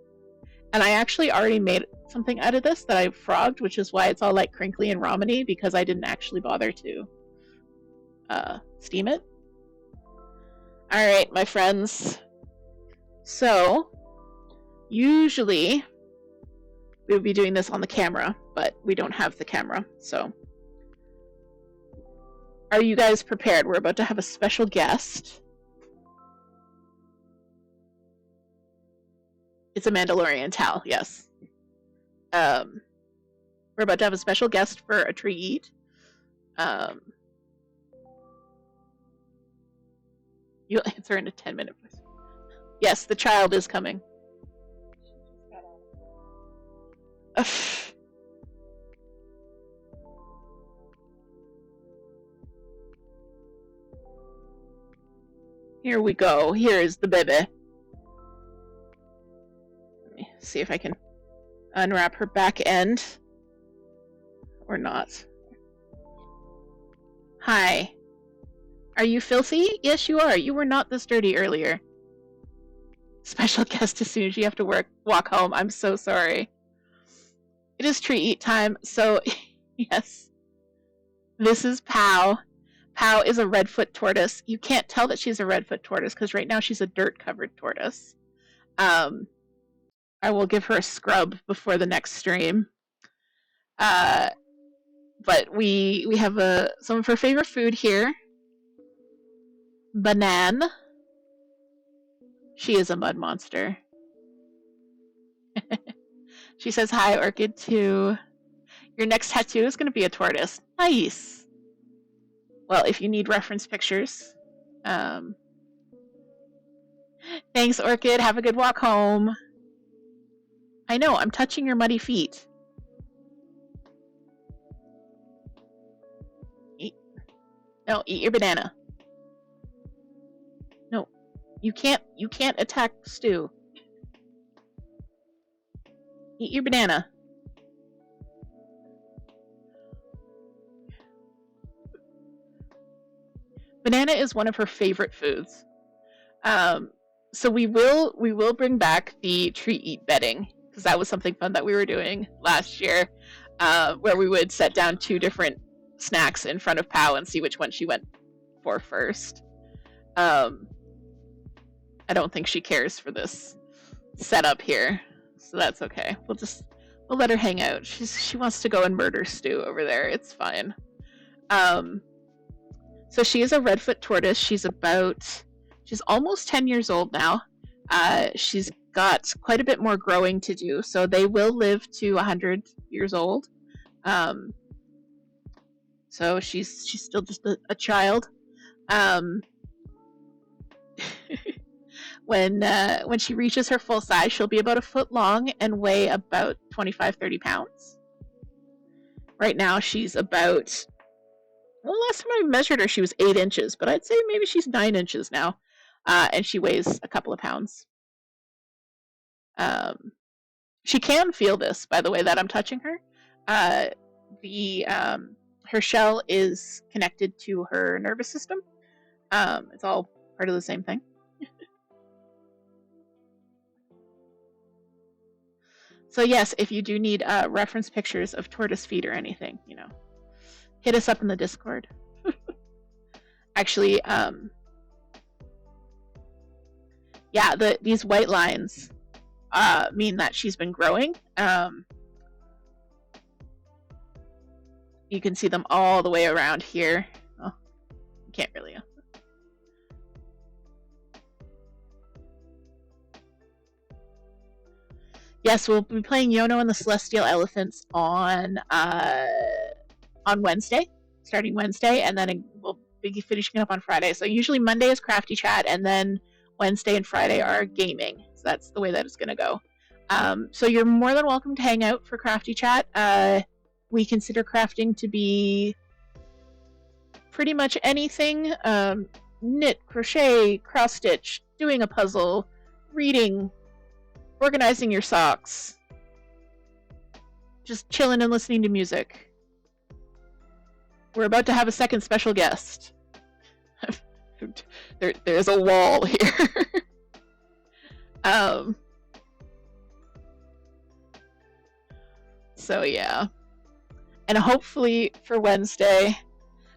And I actually already made something out of this that I frogged, which is why it's all like crinkly and ramen-y, because I didn't actually bother to steam it. Alright, my friends. So, usually we would be doing this on the camera, but we don't have the camera, so. Are you guys prepared? We're about to have a special guest. It's a Mandalorian Tal, yes. We're about to have a special guest for a tree eat. You'll answer in a 10-minute. Yes, the child is coming. Here we go. Here's the baby. Let me see if I can unwrap her back end. Or not. Hi. Are you filthy? Yes, you are. You were not this dirty earlier. Special guest as soon as you have to walk home. I'm so sorry. It is tree eat time, so yes. This is Pow. Pow is a redfoot tortoise. You can't tell that she's a redfoot tortoise because right now she's a dirt-covered tortoise. I will give her a scrub before the next stream. But we have some of her favorite food here. Banana. She is a mud monster. She says hi, Orchid, too. Your next tattoo is going to be a tortoise. Nice. Well, if you need reference pictures. Thanks, Orchid. Have a good walk home. I know, I'm touching your muddy feet. No, eat your banana. No, you can't attack Stu. Eat your banana. Banana is one of her favorite foods. So we will bring back the treat eat betting, because that was something fun that we were doing last year, where we would set down 2 different snacks in front of Pow and see which one she went for first. I don't think she cares for this setup here, so that's okay. We'll let her hang out. She wants to go and murder Stu over there. It's fine. So she is a redfoot tortoise. She's almost 10 years old now. She's got quite a bit more growing to do, so they will live to 100 years old. so she's still just a child. When she reaches her full size, she'll be about a foot long and weigh about 25-30 pounds. Right now, she's about, well, last time I measured her, she was 8 inches, but I'd say maybe she's 9 inches now, and she weighs a couple of pounds. She can feel this, by the way, that I'm touching her. Her shell is connected to her nervous system. It's all part of the same thing. So yes, if you do need reference pictures of tortoise feet or anything, you know, hit us up in the Discord. Actually, yeah, these white lines mean that she's been growing. You can see them all the way around here. Oh, you can't really. Yes, we'll be playing Yono and the Celestial Elephants on Wednesday, starting Wednesday, and then we'll be finishing up on Friday. So usually Monday is Crafty Chat, and then Wednesday and Friday are gaming. So that's the way that it's going to go. So you're more than welcome to hang out for Crafty Chat. We consider crafting to be pretty much anything. Knit, crochet, cross stitch, doing a puzzle, reading, organizing your socks, just chilling and listening to music. We're about to have a second special guest. There's a wall here. So yeah, and hopefully for Wednesday.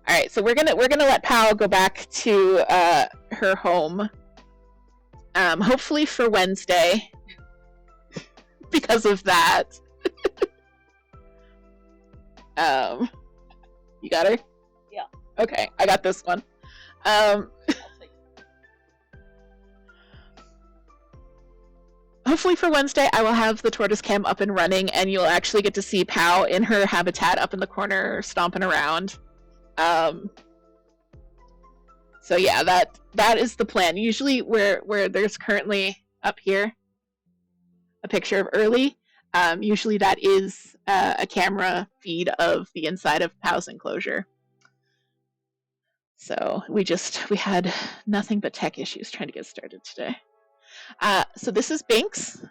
All right, so we're gonna let Pal go back to her home. Hopefully for Wednesday. Because of that. You got her? Yeah. Okay, I got this one. Hopefully for Wednesday, I will have the tortoise cam up and running, and you'll actually get to see Pow in her habitat up in the corner, stomping around. So yeah, that is the plan. Usually, where there's currently up here a picture of Early, usually that is a camera feed of the inside of Pow's enclosure. So we had nothing but tech issues trying to get started today. So this is Binks.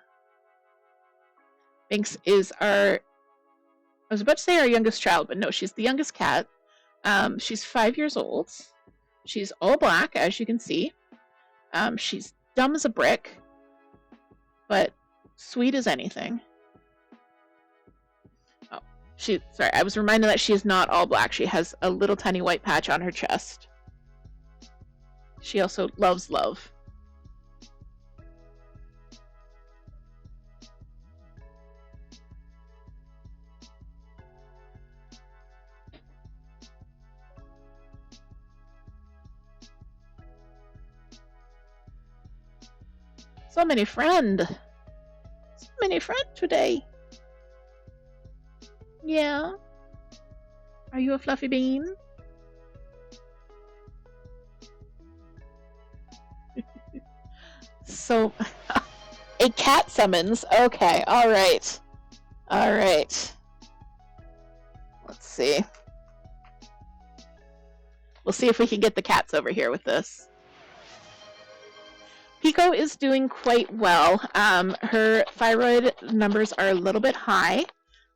Binks is I was about to say our youngest child, but no, she's the youngest cat. She's 5 years old. She's all black, as you can see. She's dumb as a brick, but sweet as anything. Oh, sorry, I was reminded that she is not all black. She has a little tiny white patch on her chest. She also loves love. So many friends today. Yeah. Are you a fluffy bean? So, a cat summons. Okay, alright. Alright. Let's see. We'll see if we can get the cats over here with this. Pico is doing quite well. Her thyroid numbers are a little bit high,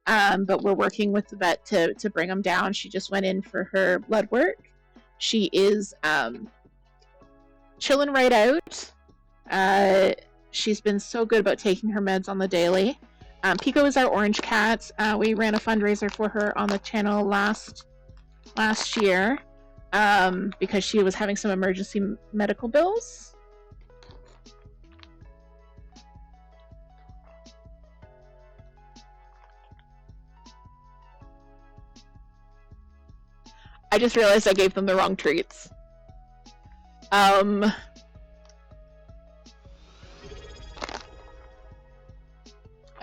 but we're working with the vet to bring them down. She just went in for her blood work. She is chilling right out. She's been so good about taking her meds on the daily. Pico is our orange cat. We ran a fundraiser for her on the channel last year because she was having some emergency medical bills. I just realized I gave them the wrong treats. I'm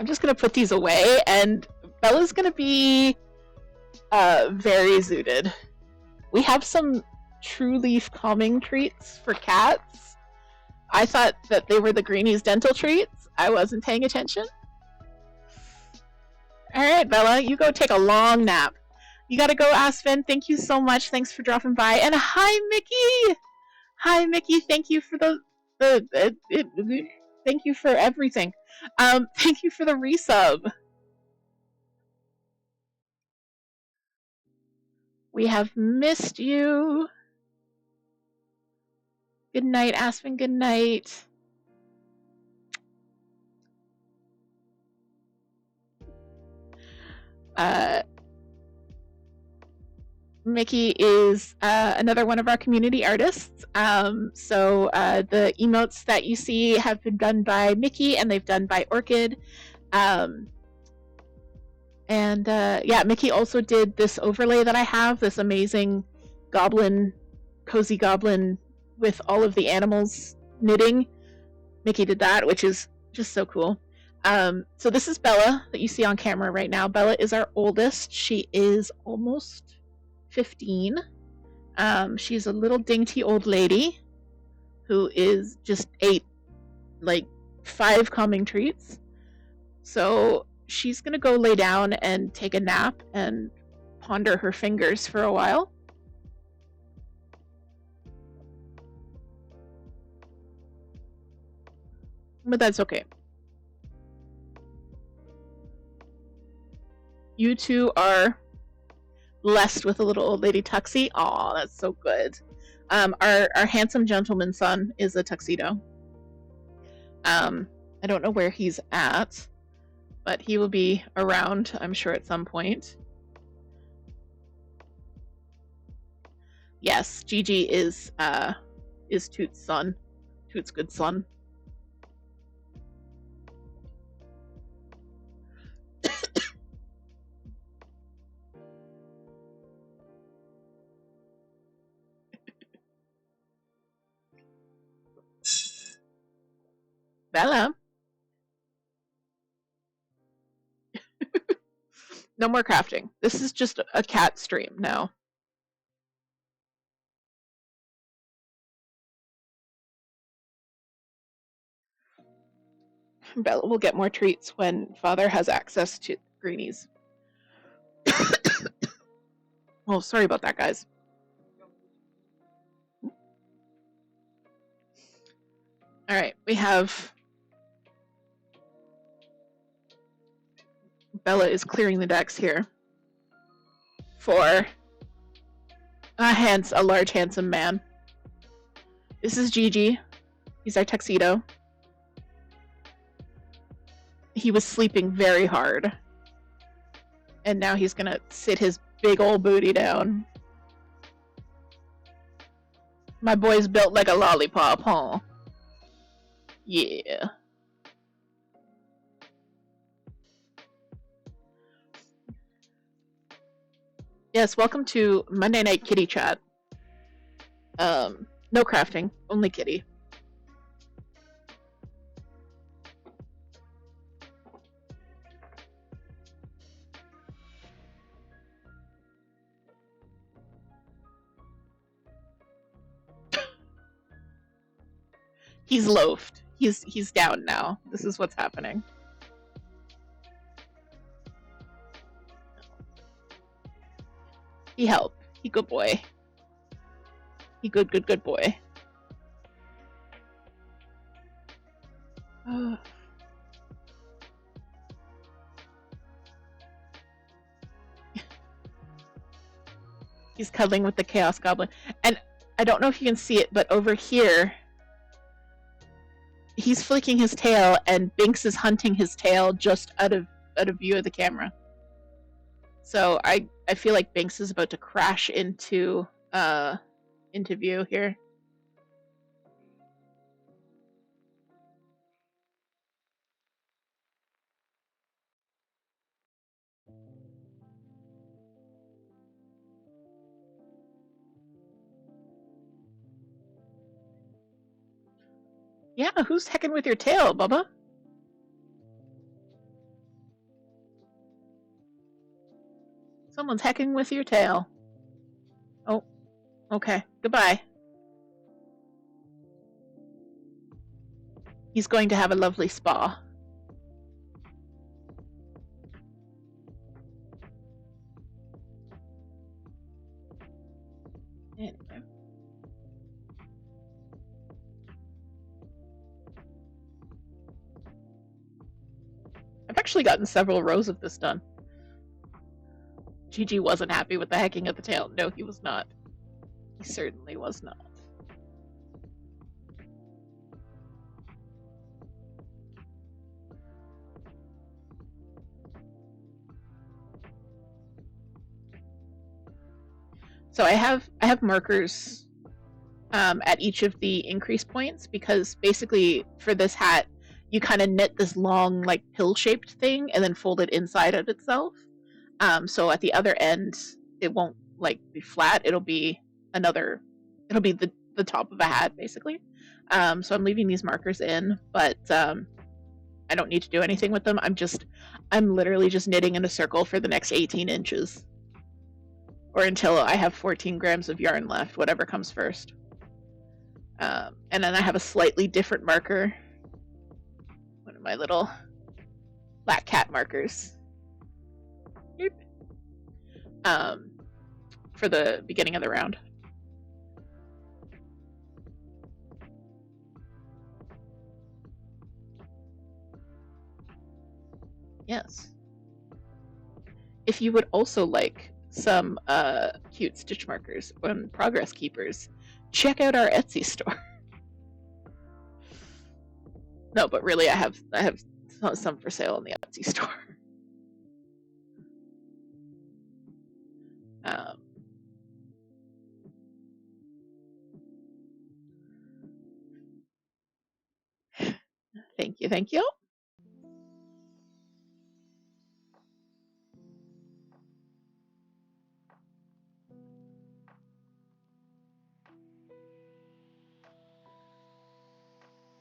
just gonna put these away, and Bella's gonna be Very zooted. We have some True Leaf calming treats for cats. I thought that they were the Greenies dental treats. I wasn't paying attention. Alright, Bella, you go take a long nap. You gotta go, Aspen. Thank you so much. Thanks for dropping by. And hi, Mickey! Hi, Mickey. Thank you for thank you for everything. Thank you for the resub. We have missed you. Good night, Aspen. Good night. Mickey is another one of our community artists. So the emotes that you see have been done by Mickey, and they've done by Orchid. Yeah, Mickey also did this overlay that I have, this amazing goblin, cozy goblin with all of the animals knitting. Mickey did that, which is just so cool. So this is Bella that you see on camera right now. Bella is our oldest. She is almost 15. She's a little dainty old lady who is just ate like 5 calming treats. So she's gonna go lay down and take a nap and ponder her fingers for a while. But that's okay. You two are blessed with a little old lady tuxie. Aw, that's so good. Our handsome gentleman son is a tuxedo. I don't know where he's at, but he will be around, I'm sure, at some point. Yes, Gigi is Toot's son. Toot's good son. Bella. No more crafting. This is just a cat stream now. Bella will get more treats when Father has access to greenies. Oh, sorry about that, guys. All right, we have Bella is clearing the decks here for a large, handsome man. This is Gigi. He's our tuxedo. He was sleeping very hard, and now he's gonna sit his big old booty down. My boy's built like a lollipop, huh? Yeah. Yes, welcome to Monday Night Kitty Chat. No crafting, only kitty. He's loafed. He's down now. This is what's happening. He help. He good boy. He good boy. He's cuddling with the Chaos Goblin. And I don't know if you can see it, but over here, he's flicking his tail, and Binks is hunting his tail just out of view of the camera. So I feel like Binks is about to crash into view here. Yeah, who's hecking with your tail, Bubba? Someone's hecking with your tail. Oh, okay. Goodbye. He's going to have a lovely spa. Anyway. I've actually gotten several rows of this done. Gigi wasn't happy with the hacking of the tail. No, he was not. He certainly was not. So I have markers at each of the increase points, because basically for this hat you kind of knit this long like pill-shaped thing and then fold it inside of itself. So at the other end it won't like be flat. It'll be the top of a hat basically. So I'm leaving these markers in, but I don't need to do anything with them. I'm literally just knitting in a circle for the next 18 inches. Or until I have 14 grams of yarn left, whatever comes first. And then I have a slightly different marker. One of my little black cat markers. For the beginning of the round. Yes. If you would also like some cute stitch markers on Progress Keepers, check out our Etsy store. No, but really, I have some for sale on the Etsy store. Thank you, thank you.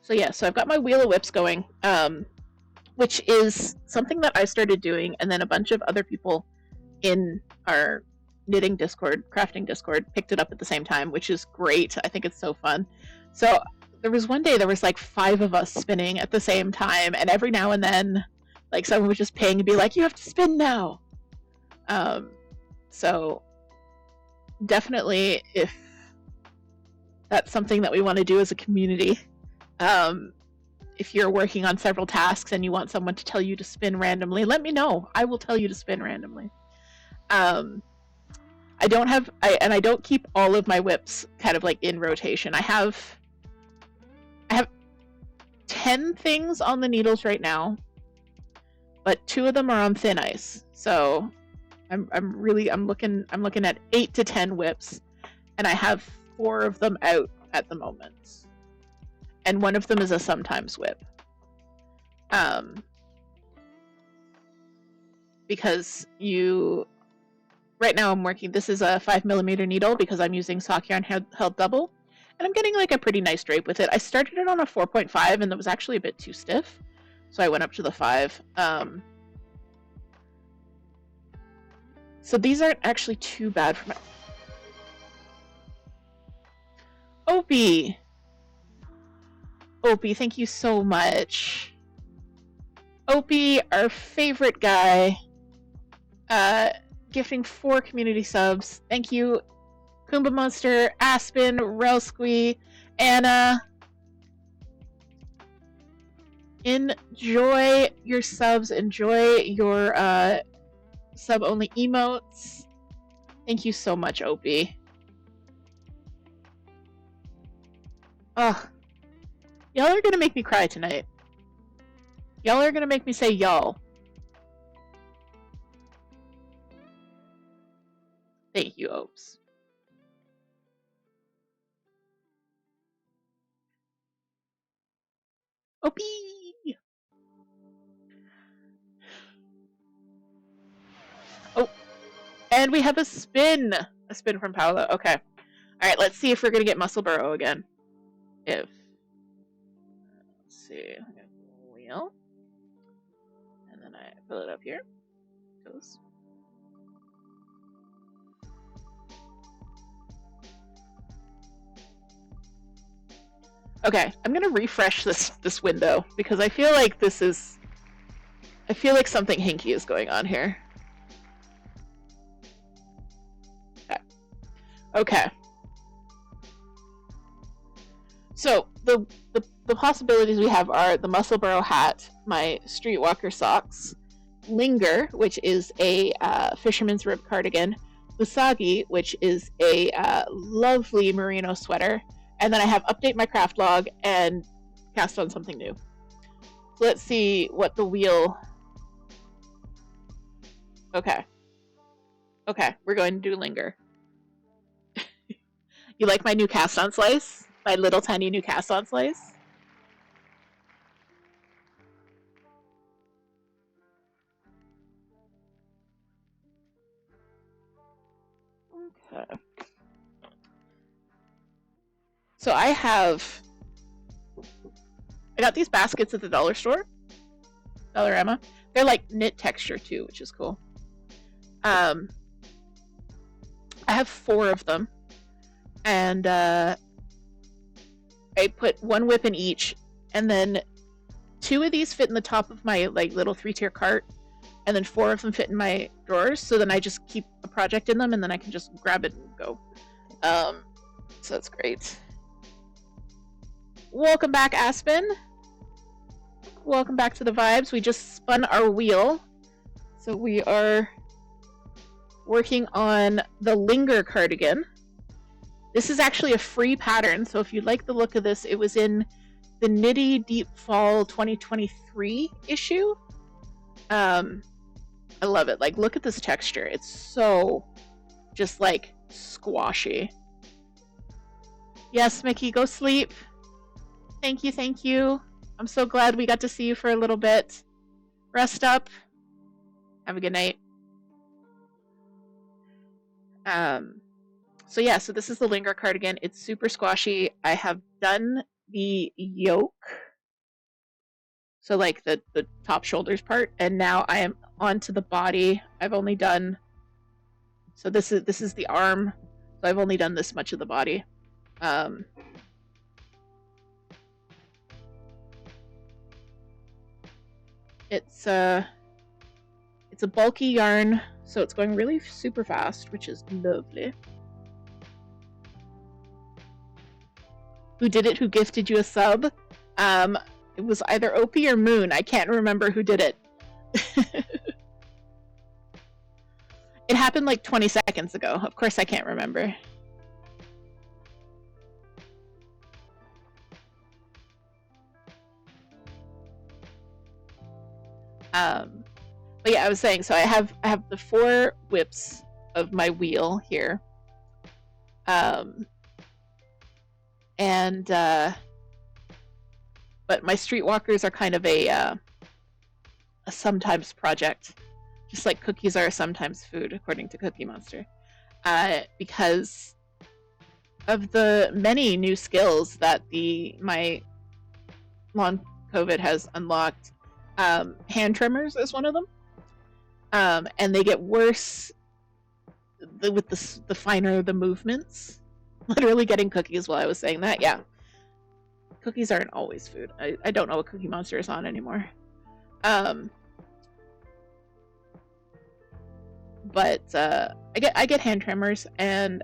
So yeah, so I've got my Wheel of Whips going, which is something that I started doing, and then a bunch of other people in our knitting Discord, crafting Discord, picked it up at the same time, which is great. I think it's so fun. So there was one day there was like 5 of us spinning at the same time, and every now and then, like someone would just ping and be like, "You have to spin now." So definitely, if that's something that we want to do as a community, if you're working on several tasks and you want someone to tell you to spin randomly, let me know. I will tell you to spin randomly. I don't keep all of my whips kind of like in rotation. I have 10 things on the needles right now, but 2 of them are on thin ice. So I'm looking at 8 to 10 whips, and I have 4 of them out at the moment. And one of them is a sometimes whip. Because right now I'm working, this is a 5mm needle because I'm using sock yarn held double, and I'm getting like a pretty nice drape with it. I started it on a 4.5 and that was actually a bit too stiff, so I went up to the 5. So these aren't actually too bad for my... Opie, thank you so much. Opie, our favorite guy, gifting 4 community subs. Thank you, Kumba Monster, Aspen, Relsqui, Anna. Enjoy your subs. Enjoy your sub-only emotes. Thank you so much, Opie. Ugh. Y'all are gonna make me cry tonight. Y'all are gonna make me say y'all. Thank you, Opes. Opie! Oh, and we have a spin! A spin from Paolo. Okay. Alright, let's see if we're gonna get Musselburrow again. Let's see. Wheel. And then I fill it up here. Goes. Okay, I'm gonna refresh this window because I feel like I feel like something hinky is going on here. Okay. Okay. So the possibilities we have are the Musselborough hat, my Streetwalker socks, Linger, which is a fisherman's rib cardigan, Usagi, which is a lovely merino sweater, and then I have update my craft log and cast on something new. So let's see what the wheel. Okay. Okay, we're going to do Linger. You like my new cast on slice? My little tiny new cast on slice? Okay. So I got these baskets at the dollar store, Dollarama. They're like knit texture too, which is cool. I have 4 of them, and I put 1 whip in each, and then 2 of these fit in the top of my like little 3-tier cart, and then 4 of them fit in my drawers. So then I just keep a project in them, and then I can just grab it and go. So that's great. Welcome back, Aspen. Welcome back to the vibes. We just spun our wheel, so we are working on the Linger cardigan. This is actually a free pattern, so if you like the look of this, it was in the Nitty Deep Fall 2023 issue. I love it. Like, look at this texture. It's so just like squashy. Yes, Mickey, go sleep. Thank you, thank you. I'm so glad we got to see you for a little bit. Rest up. Have a good night. So yeah, so this is the Linger cardigan. It's super squashy. I have done the yoke, so like the top shoulders part, and now I am onto the body. I've only done, so this is the arm, so I've only done this much of the body. It's a bulky yarn, so it's going really super fast, which is lovely. Who did it? Who gifted you a sub? It was either Opie or Moon. I can't remember who did it. It happened like 20 seconds ago. Of course I can't remember. But yeah, I was saying, so I have the 4 whips of my wheel here. But my streetwalkers are kind of a sometimes project, just like cookies are a sometimes food, according to Cookie Monster, because of the many new skills that my long COVID has unlocked. Hand tremors is one of them, and they get worse with the finer the movements. Literally getting cookies while I was saying that. Yeah, cookies aren't always food. I don't know what Cookie Monster is on anymore. But I get hand tremors, and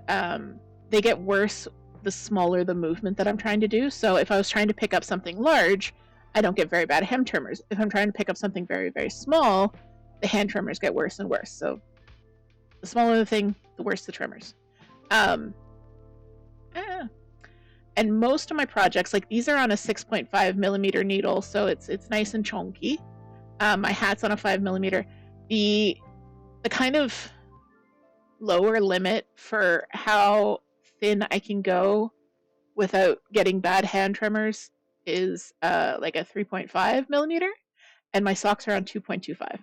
they get worse the smaller the movement that I'm trying to do. So if I was trying to pick up something large, I don't get very bad hand tremors. If I'm trying to pick up something very, very small, the hand tremors get worse and worse. So the smaller the thing, the worse the tremors. And most of my projects, like these are on a 6.5 millimeter needle, so it's nice and chunky. My hat's on a 5 millimeter. The kind of lower limit for how thin I can go without getting bad hand tremors is like a 3.5 millimeter, and my socks are on 2.25.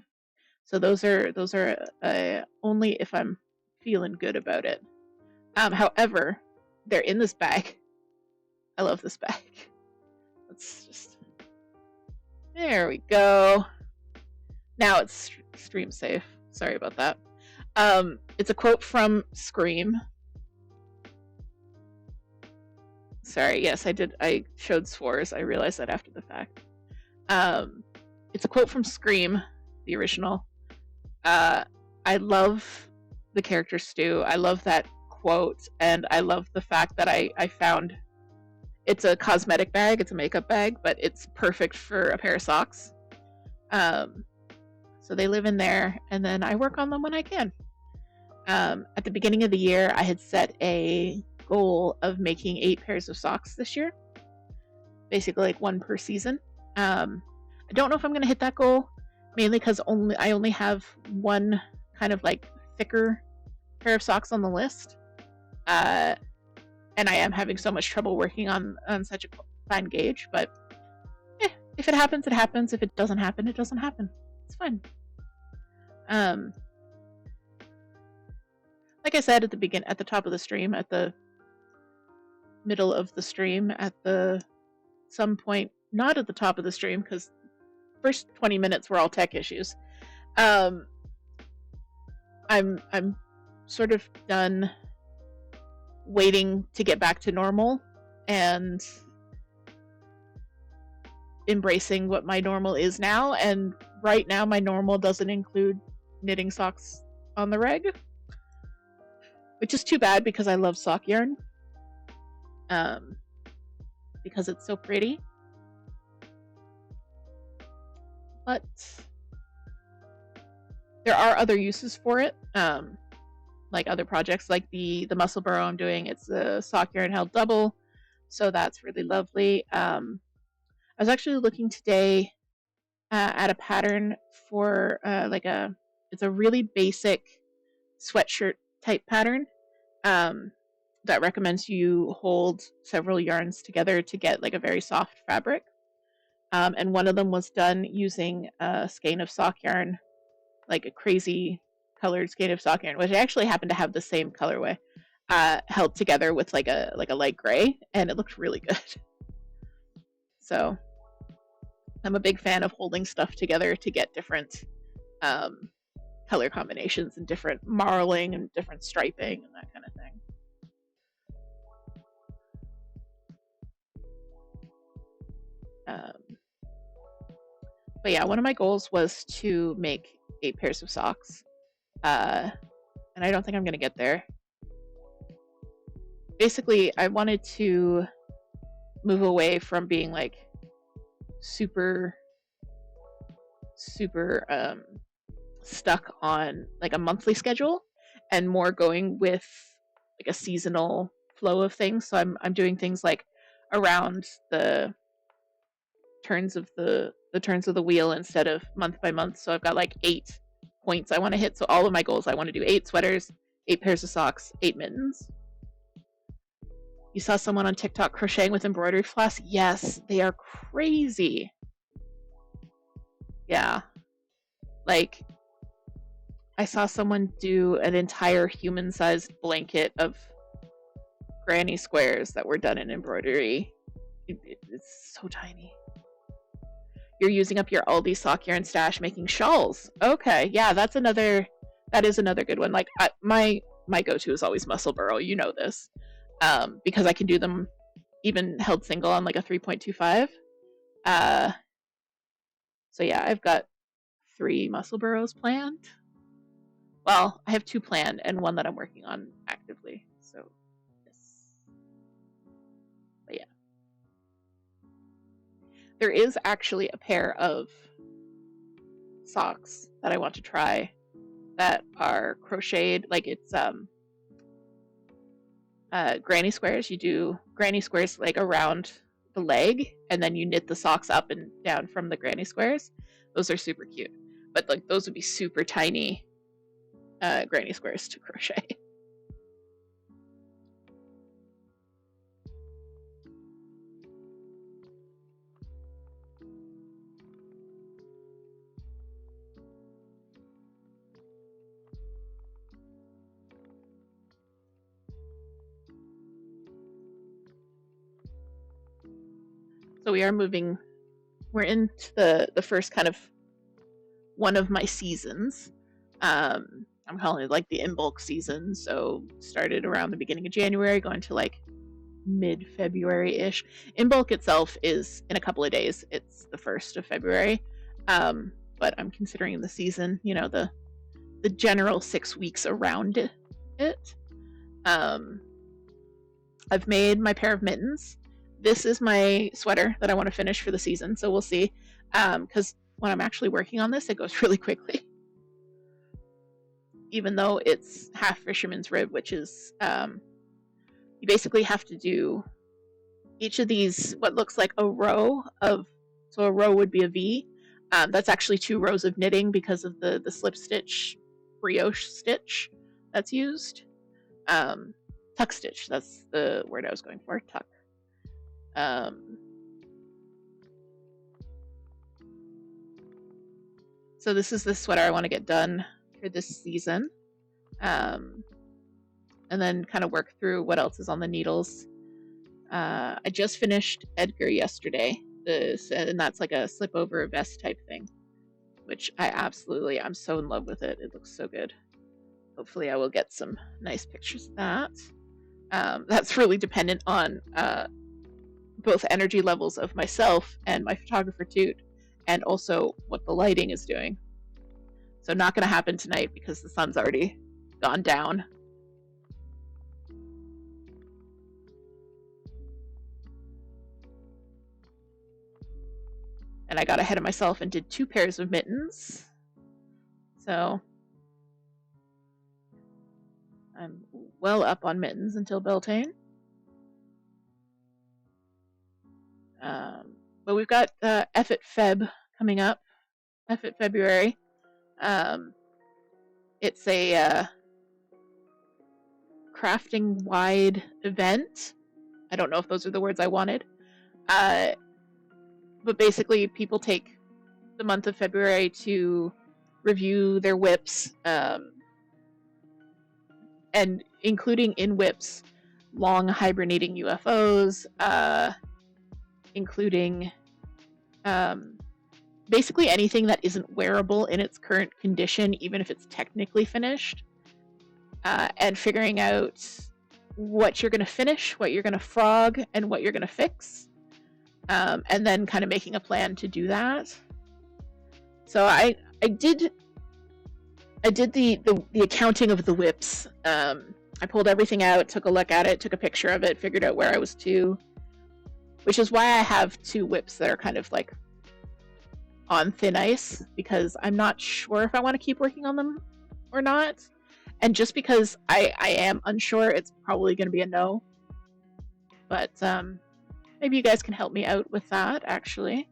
So those are only if I'm feeling good about it. However, they're in this bag. I love this bag. Let's just, there we go. Now it's stream safe. Sorry about that. It's a quote from Scream. Sorry, yes, I did. I showed S'wars. I realized that after the fact. It's a quote from Scream, the original. I love the character Stu. I love that quote, and I love the fact that I found it's a cosmetic bag, it's a makeup bag, but it's perfect for a pair of socks. So they live in there, and then I work on them when I can. At the beginning of the year, I had set a goal of making 8 pairs of socks this year, basically like 1 per season. I don't know if I'm going to hit that goal, mainly because I only have 1 kind of like thicker pair of socks on the list, and I am having so much trouble working on such a fine gauge. But if it happens, it happens. If it doesn't happen, it doesn't happen. It's fine. Like I said at the top of the stream, at the middle of the stream, at the some point not at the top of the stream, because first 20 minutes were all tech issues. I'm sort of done waiting to get back to normal and embracing what my normal is now. And right now, my normal doesn't include knitting socks on the reg, which is too bad because I love sock yarn. Because it's so pretty. But there are other uses for it, like other projects, like the muscle burrow I'm doing. It's a sock yarn held double, so that's really lovely. I was actually looking today at a pattern for it's a really basic sweatshirt type pattern that recommends you hold several yarns together to get like a very soft fabric. And one of them was done using a skein of sock yarn, like a crazy colored skein of sock yarn, which I actually happen to have the same colorway, held together with like a light gray, and it looked really good. So I'm a big fan of holding stuff together to get different color combinations and different marling and different striping and that kind of thing. But yeah, one of my goals was to make 8 pairs of socks, and I don't think I'm gonna get there. Basically, I wanted to move away from being like super stuck on like a monthly schedule, and more going with like a seasonal flow of things. So I'm doing things like around the turns of the wheel instead of month by month. So I've got like 8 points I want to hit. So all of my goals, I want to do 8 sweaters, 8 pairs of socks, 8 mittens. You saw someone on TikTok crocheting with embroidery floss? Yes, they are crazy. Yeah. Like, I saw someone do an entire human-sized blanket of granny squares that were done in embroidery. It's so tiny. You're using up your Aldi sock yarn stash making shawls. Okay, yeah, that is another good one. Like, my go-to is always muscle burrow. You know this, because I can do them even held single on like a 3.25. So yeah, I've got 3 muscle burrows planned. Well, I have 2 planned and 1 that I'm working on actively. So yes. But yeah. There is actually a pair of socks that I want to try that are crocheted, like it's granny squares. You do granny squares like around the leg, and then you knit the socks up and down from the granny squares. Those are super cute, but like those would be super tiny granny squares to crochet. So we are moving. We're into the first kind of one of my seasons. I'm calling it like the in bulk season. So started around the beginning of January, going to like mid-February-ish. In bulk itself is in a couple of days. It's the 1st of February. But I'm considering the season, you know, the general 6 weeks around it. I've made my pair of mittens. This is my sweater that I want to finish for the season, so we'll see. Because when I'm actually working on this, it goes really quickly. Even though it's half fisherman's rib, which is, you basically have to do each of these, what looks like a row of, so a row would be a V. That's actually 2 rows of knitting because of the slip stitch, brioche stitch that's used. Tuck stitch, that's the word I was going for, tuck. So this is the sweater I want to get done for this season. And then kind of work through what else is on the needles. I just finished Edgar yesterday, and that's like a slip over vest type thing, which I'm so in love with it. It looks so good. Hopefully I will get some nice pictures of that. That's really dependent on both energy levels of myself and my photographer Toot, and also what the lighting is doing. So not going to happen tonight because the sun's already gone down. And I got ahead of myself and did 2 pairs of mittens. So I'm well up on mittens until Beltane. But we've got Effet Feb coming up. Effet February. It's a crafting wide event. I don't know if those are the words I wanted. But basically people take the month of February to review their whips, and including in whips, long hibernating UFOs, including basically anything that isn't wearable in its current condition, even if it's technically finished, and figuring out what you're going to finish, what you're going to frog, and what you're going to fix, and then kind of making a plan to do that. So I did the accounting of the whips. I pulled everything out, took a look at it, took a picture of it, figured out where I was to, which is why I have 2 whips that are kind of like on thin ice, because I'm not sure if I want to keep working on them or not. And just because I am unsure, it's probably going to be a no. But maybe you guys can help me out with that, actually.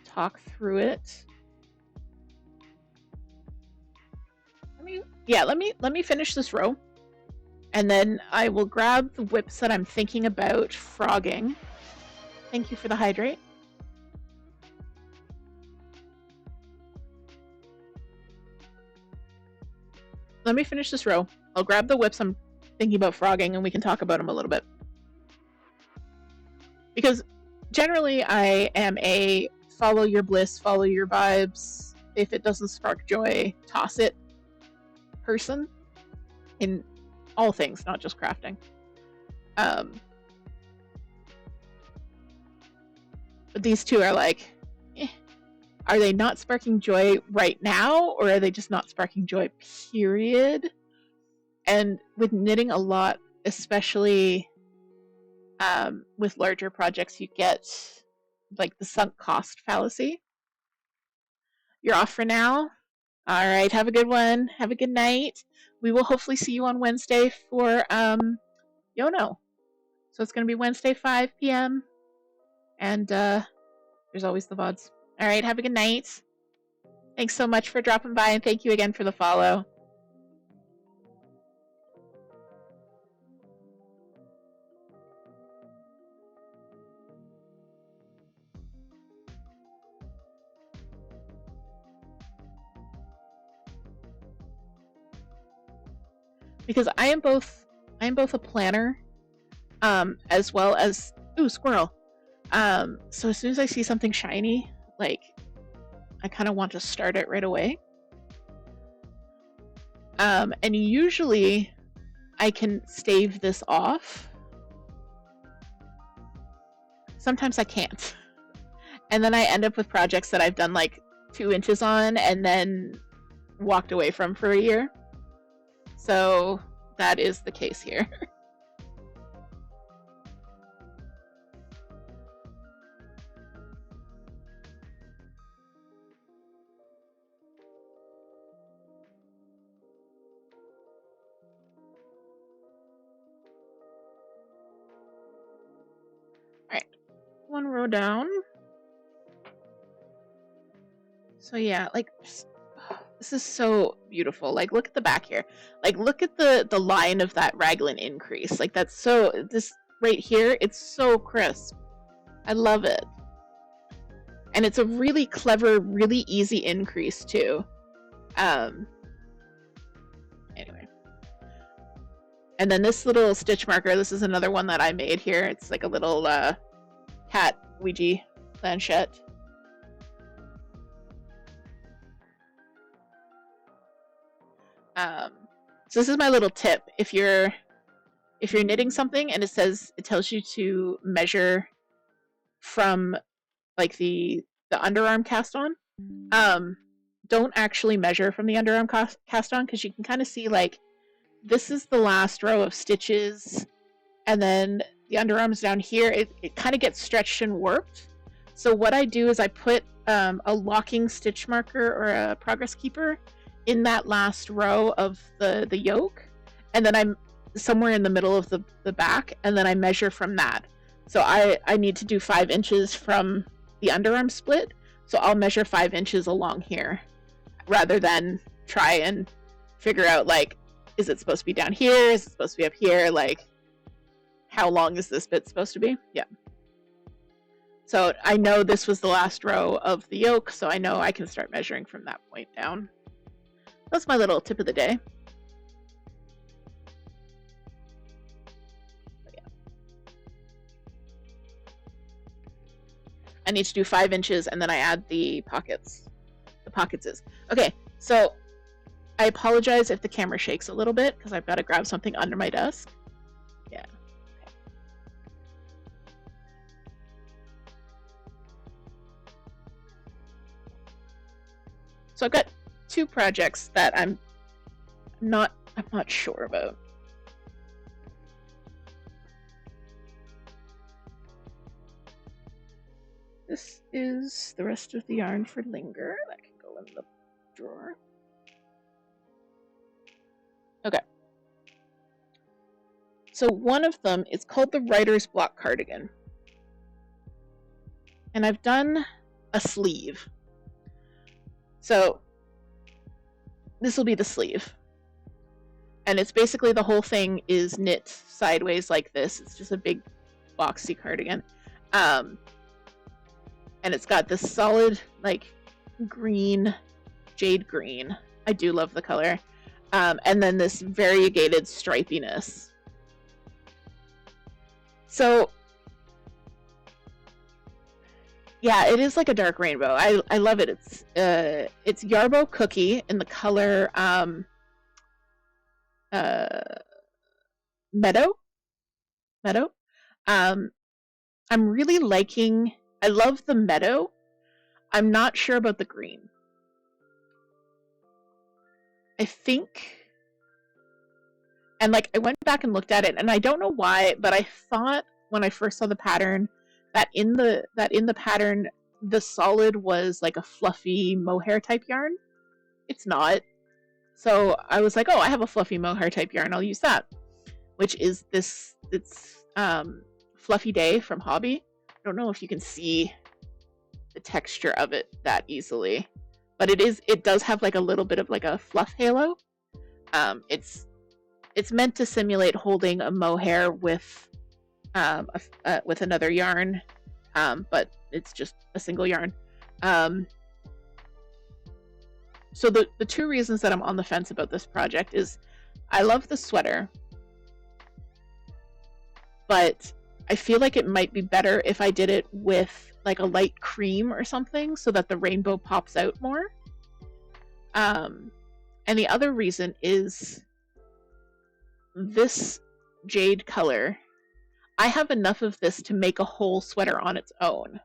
Talk through it. Let me finish this row, and then I will grab the whips that I'm thinking about frogging. Thank you for the hydrate. Let me finish this row. I'll grab the whips I'm thinking about frogging, and we can talk about them a little bit. Because generally I am a follow your bliss, follow your vibes. If it doesn't spark joy, toss it person in all things, not just crafting. But these 2 are like, are they not sparking joy right now, or are they just not sparking joy, period? And with knitting a lot, especially with larger projects, you get like the sunk cost fallacy. You're off for now? All right, have a good one. Have a good night. We will hopefully see you on Wednesday for Yono. So it's going to be Wednesday, 5 p.m. And there's always the VODs. All right, have a good night. Thanks so much for dropping by, and thank you again for the follow. Because I am both a planner, as well as squirrel. So as soon as I see something shiny, like, I kind of want to start it right away. And usually I can stave this off. Sometimes I can't. And then I end up with projects that I've done like 2 inches on and then walked away from for a year. So that is the case here. Alright, 1 row down. So yeah, like, this is so beautiful. Like, look at the back here. Like, look at the line of that raglan increase. Like, that's so, this right here, it's so crisp. I love it. And it's a really clever, really easy increase too. Anyway. And then this little stitch marker, this is another one that I made here. It's like a little cat Ouija planchette. So this is my little tip. If you're knitting something and it tells you to measure from like the underarm cast on, don't actually measure from the underarm cast on, because you can kind of see like this is the last row of stitches, and then the underarms down here, it kind of gets stretched and warped. So what I do is I put a locking stitch marker or a progress keeper in that last row of the yoke, and then I'm somewhere in the middle of the back, and then I measure from that. So I need to do 5 inches from the underarm split, so I'll measure 5 inches along here, rather than try and figure out like, is it supposed to be down here? Is it supposed to be up here? Like, how long is this bit supposed to be? Yeah. So I know this was the last row of the yoke, so I know I can start measuring from that point down. That's my little tip of the day. But yeah. I need to do 5 inches, and then I add the pockets. The pockets is. Okay, so I apologize if the camera shakes a little bit, because I've got to grab something under my desk. Yeah. Okay. So I've got 2 projects that I'm not sure about. This is the rest of the yarn for Linger. That can go in the drawer. Okay. So one of them is called the Writer's Block Cardigan. And I've done a sleeve. So this will be the sleeve. And it's basically the whole thing is knit sideways like this. It's just a big boxy cardigan. And it's got this solid, like, green, jade green. I do love the color. And then this variegated stripiness. So yeah, it is like a dark rainbow. I love it. It's Yarbo Cookie in the color Meadow. I'm really liking. I love the meadow. I'm not sure about the green. I think, and like I went back and looked at it, and I don't know why, but I thought when I first saw the pattern that in the pattern the solid was like a fluffy mohair type yarn. It's not. So I was like, oh, I have a fluffy mohair type yarn, I'll use that. Which is this, it's Fluffy Day from Hobby. I don't know if you can see the texture of it that easily, but it does have like a little bit of like a fluff halo. It's meant to simulate holding a mohair with another yarn, but it's just a single yarn. So the 2 reasons that I'm on the fence about this project is I love the sweater, but I feel like it might be better if I did it with like a light cream or something so that the rainbow pops out more. And And the other reason is this jade color. I have enough of this to make a whole sweater on its own.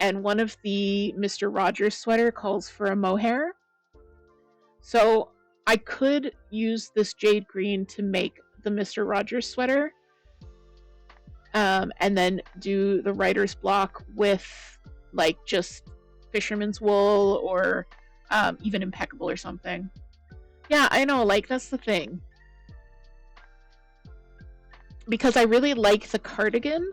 And one of the Mr. Rogers sweater calls for a mohair. So I could use this jade green to make the Mr. Rogers sweater. And then do the writer's block with like just fisherman's wool or even impeccable or something. Yeah, I know, like that's the thing. Because I really like the cardigan.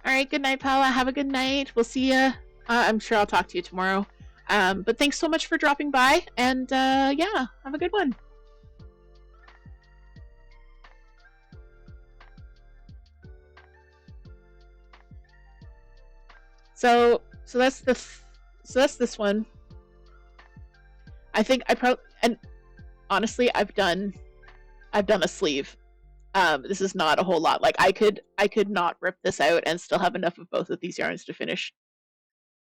Alright, good night, Paula. Have a good night. We'll see ya. I'm sure I'll talk to you tomorrow. But thanks so much for dropping by, and yeah, have a good one. So that's this one. I think and honestly, I've done a sleeve. This is not a whole lot. Like I could not rip this out and still have enough of both of these yarns to finish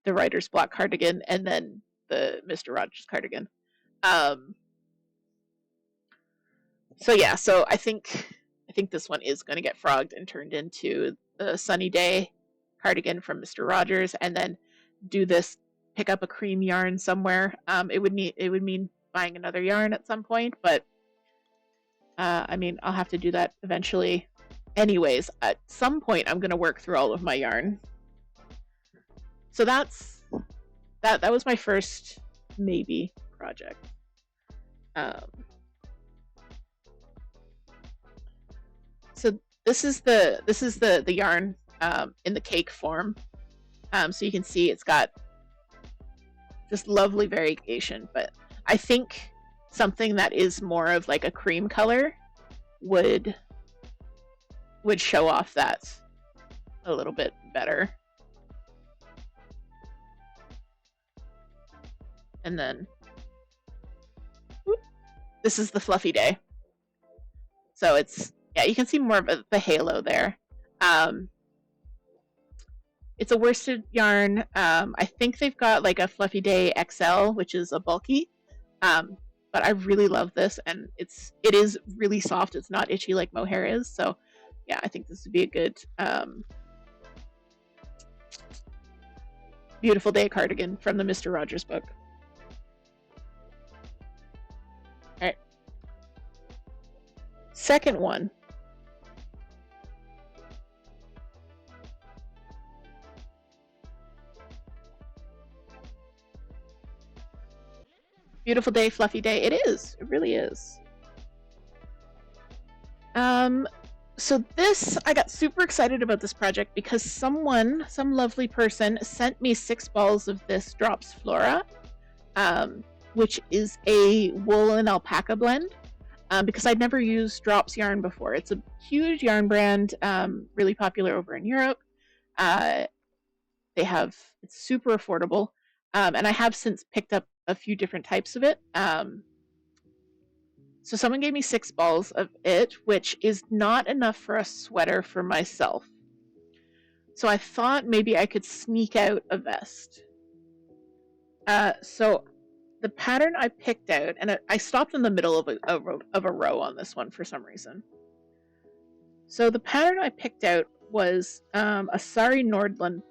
the writer's block cardigan and then the Mr. Rogers cardigan. So yeah, so I think this one is going to get frogged and turned into the Sunny Day cardigan from Mr. Rogers, and then do this, pick up a cream yarn somewhere. It would mean buying another yarn at some point, but I mean, I'll have to do that eventually. Anyways, at some point, I'm going to work through all of my yarn. So that was my first maybe project. So this is the yarn in the cake form. So you can see it's got this lovely variegation, but I think something that is more of like a cream color would show off that a little bit better. And then whoop, this is the Fluffy Day. So it's, yeah, you can see more of the halo there. It's a worsted yarn. I think they've got like a Fluffy Day XL, which is a bulky. But I really love this, and it is really soft. It's not itchy like mohair is. So yeah, I think this would be a good beautiful day cardigan from the Mr. Rogers book. All right. Second one. Beautiful day, fluffy day. It is. It really is. So this, I got super excited about this project because some lovely person sent me 6 balls of this Drops Flora, which is a wool and alpaca blend, because I'd never used Drops yarn before. It's a huge yarn brand, really popular over in Europe. It's super affordable, and I have since picked up a few different types of it. So someone gave me 6 balls of it, which is not enough for a sweater for myself. So I thought maybe I could sneak out a vest. So the pattern I picked out, and I stopped in the middle of a row on this one for some reason. So the pattern I picked out was a Sari Nordland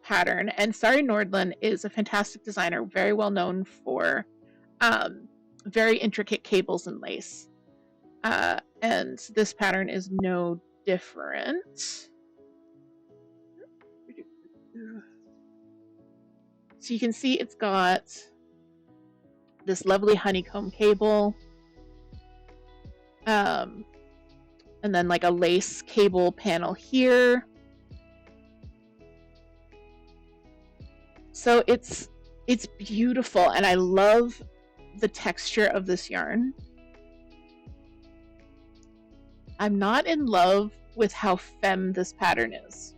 pattern, and Sari Nordland is a fantastic designer, very well known for very intricate cables and lace, and this pattern is no different. So you can see it's got this lovely honeycomb cable, and then like a lace cable panel here. So it's beautiful, and I love the texture of this yarn. I'm not in love with how femme this pattern is,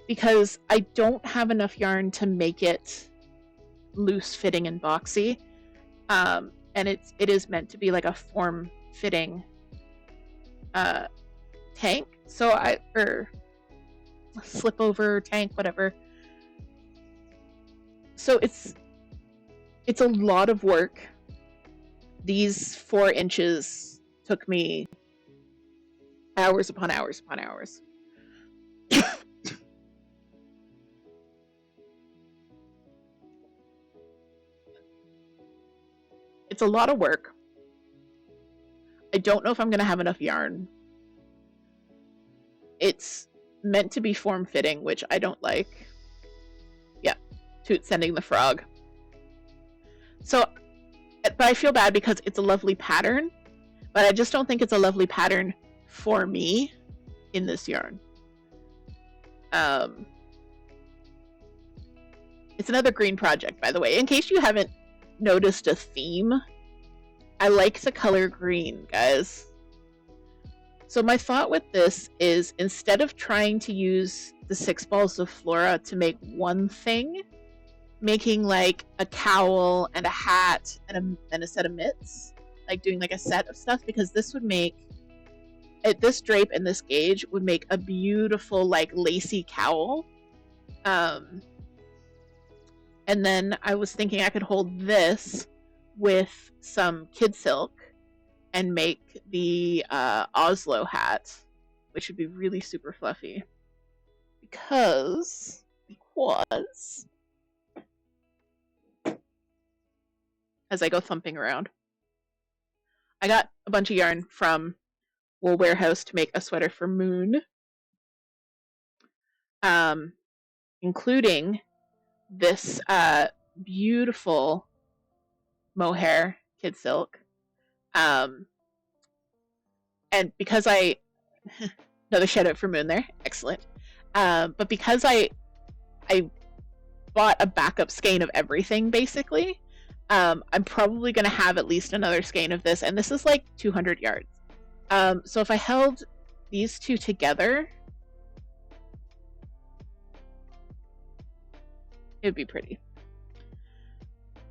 because I don't have enough yarn to make it loose fitting and boxy, and it is meant to be like a form fitting tank, so or slip over tank, whatever. So It's a lot of work. These 4 inches took me hours upon hours upon hours. It's a lot of work. I don't know if I'm going to have enough yarn. It's meant to be form-fitting, which I don't like. Yeah, Toot sending the frog. So, but I feel bad because it's a lovely pattern, but I just don't think it's a lovely pattern for me in this yarn. It's another green project, by the way. In case you haven't noticed a theme, I like to color green, guys. So my thought with this is, instead of trying to use the 6 balls of flora to make one thing, making like a cowl and a hat and a set of mitts, like doing like a set of stuff, because this would make, this drape and this gauge would make a beautiful like lacy cowl. And then I was thinking I could hold this with some kid silk and make the Oslo hat, which would be really super fluffy. Because as I go thumping around, I got a bunch of yarn from Wool Warehouse to make a sweater for Moon, including this beautiful mohair kid silk. And because I another shout out for Moon there, excellent. But because I bought a backup skein of everything, basically, I'm probably going to have at least another skein of this, and this is like 200 yards. So if I held these two together, it would be pretty.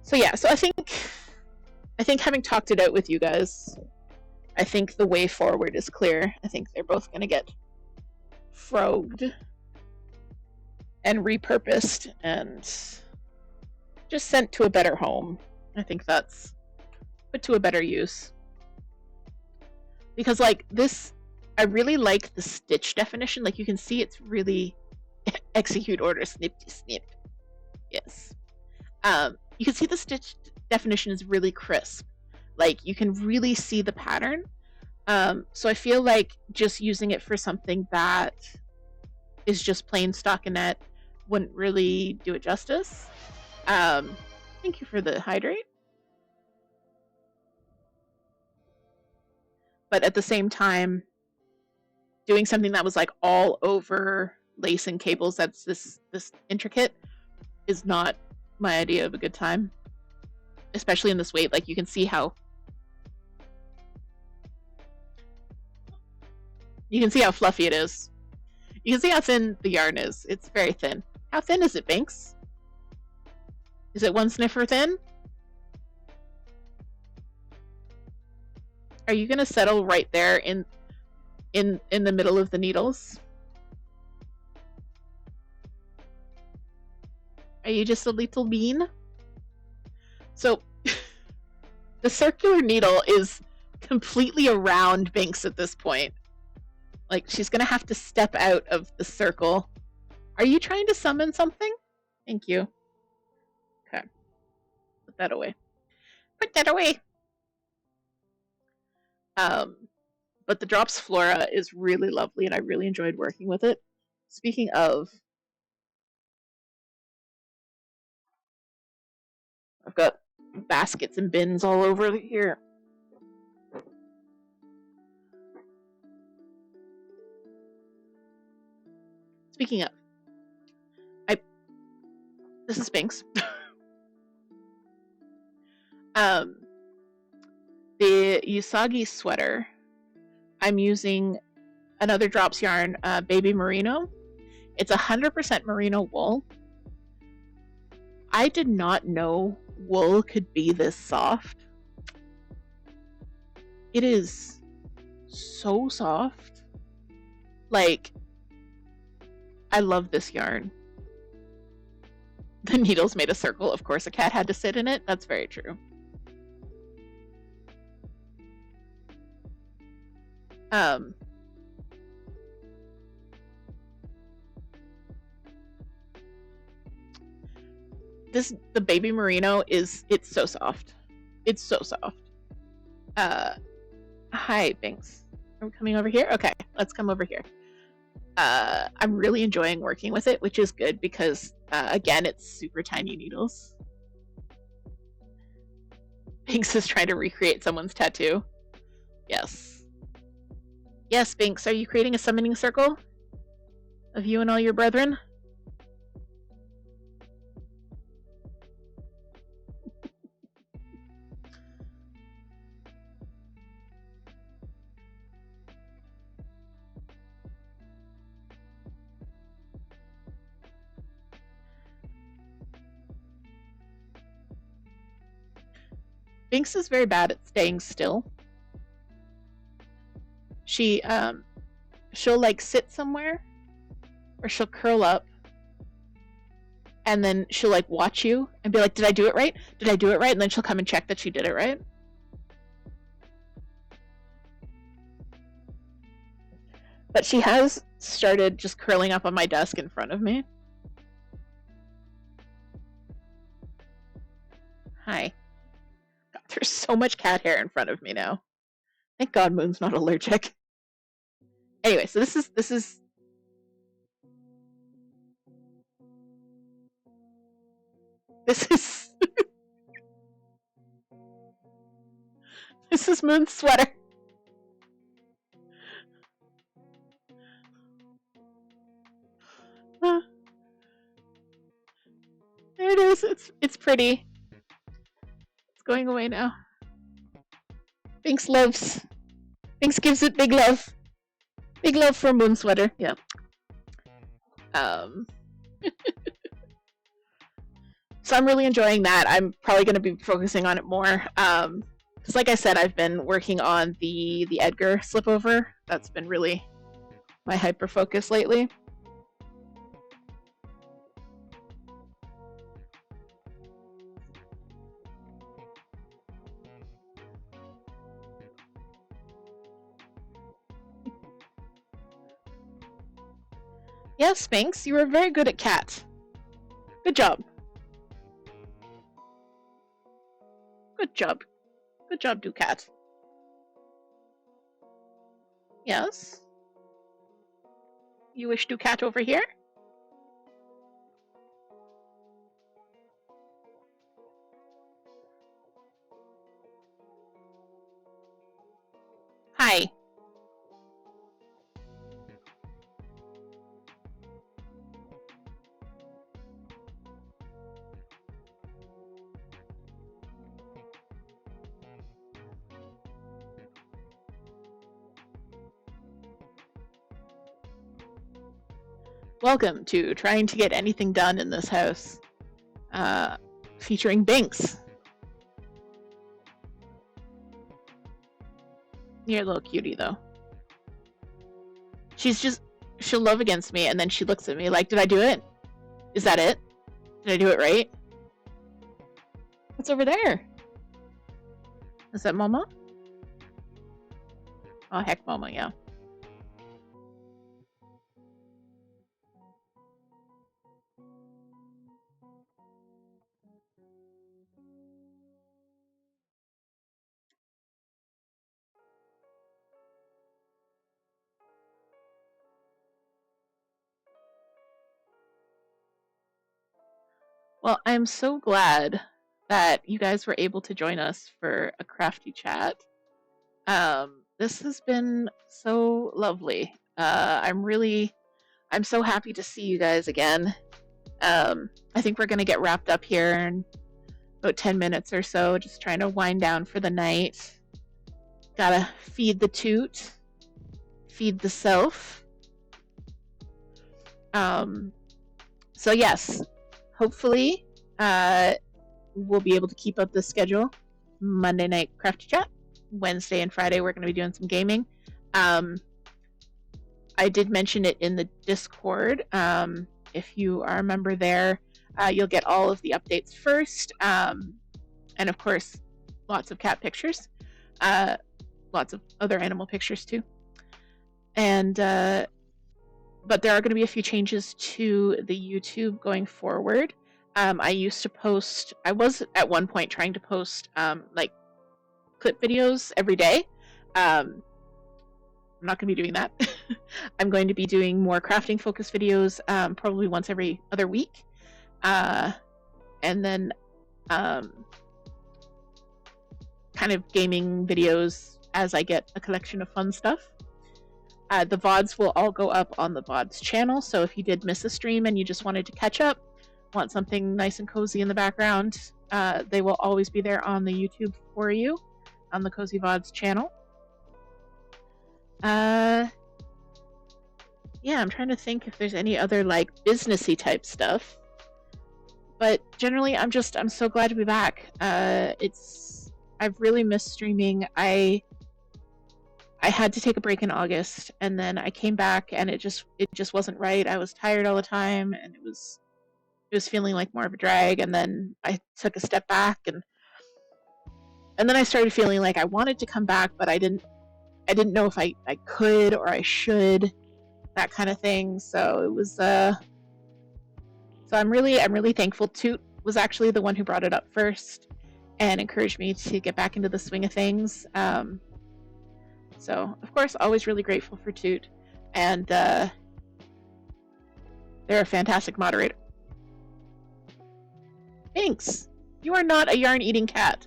So yeah, so I think having talked it out with you guys, I think the way forward is clear. I think they're both going to get frogged and repurposed and just sent to a better home. I think that's put to a better use. Because like this, I really like the stitch definition. Like you can see it's really execute order, snip to snip. Yes. You can see the stitch definition is really crisp. Like you can really see the pattern. So I feel like just using it for something that is just plain stockinette wouldn't really do it justice. Thank you for the hydrate. But at the same time, doing something that was like all over lace and cables that's this intricate is not my idea of a good time. Especially in this weight, like you can see how fluffy it is. You can see how thin the yarn is. It's very thin. How thin is it, Binks? Is it 1 sniffer thin? Are you gonna settle right there in the middle of the needles? Are you just a little bean? So the circular needle is completely around Binks at this point. Like she's gonna have to step out of the circle. Are you trying to summon something? Thank you. Okay. Put that away. Put that away. But the Drops Flora is really lovely and I really enjoyed working with it. Speaking of, I've got baskets and bins all over here. Speaking of, this is Binks. The Usagi sweater, I'm using another Drops yarn, Baby Merino. It's 100% merino wool. I did not know wool could be this soft. It is so soft. Like, I love this yarn. The needles made a circle. Of course, a cat had to sit in it. That's very true. The baby merino it's so soft. It's so soft. Hi, Binks. Are we coming over here? Okay, let's come over here. I'm really enjoying working with it, which is good because, again, it's super tiny needles. Binks is trying to recreate someone's tattoo. Yes. Yes, Binks, are you creating a summoning circle of you and all your brethren? Binks is very bad at staying still. She'll like sit somewhere, or she'll curl up, and then she'll like watch you and be like, "Did I do it right? Did I do it right?" And then she'll come and check that she did it right. But she has started just curling up on my desk in front of me. Hi. God, there's so much cat hair in front of me now. Thank God Moon's not allergic. Anyway, so this is this is this is Moon's sweater. There it is. It's pretty. It's going away now. Binks loves. Binks gives it big love. Big love for Moon sweater. Yeah. So I'm really enjoying that. I'm probably going to be focusing on it more. Because like I said, I've been working on the Edgar slipover. That's been really my hyper focus lately. Yes, Sphinx, you were very good at cat. Good job. Good job. Good job, Ducat. Yes? You wish Ducat over here? Hi. Welcome to Trying to Get Anything Done in This House. Featuring Binks. You're a little cutie, though. She'll love against me, and then she looks at me like, did I do it? Is that it? Did I do it right? What's over there? Is that Mama? Oh, heck, Mama, yeah. Well, I'm so glad that you guys were able to join us for a crafty chat. This has been so lovely. I'm so happy to see you guys again. I think we're gonna get wrapped up here in about 10 minutes or so, just trying to wind down for the night. Gotta feed the toot, feed the self. So yes, hopefully we'll be able to keep up this schedule. Monday night crafty chat, Wednesday and Friday we're going to be doing some gaming. I did mention it in the Discord. If you are a member there, You'll get all of the updates first, and of course, lots of cat pictures, lots of other animal pictures too. And but there are going to be a few changes to the YouTube going forward. I used to post. I was at one point trying to post like clip videos every day. I'm not going to be doing that. I'm going to be doing more crafting focused videos, probably once every other week, and then kind of gaming videos as I get a collection of fun stuff. The VODs will all go up on the VODs channel, so if you did miss a stream and you just wanted to catch up, want something nice and cozy in the background, they will always be there on the YouTube for you, on the Cozy VODs channel. Yeah, I'm trying to think if there's any other like businessy type stuff. But generally, I'm so glad to be back. I've really missed streaming. I had to take a break in August, and then I came back, and it just wasn't right. I was tired all the time, and it was feeling like more of a drag. And then I took a step back, and then I started feeling like I wanted to come back, but I didn't know if I could or I should, that kind of thing. So it was so I'm really thankful. Toot was actually the one who brought it up first and encouraged me to get back into the swing of things. So, of course, always really grateful for Toot. And they're a fantastic moderator. Thanks! You are not a yarn-eating cat.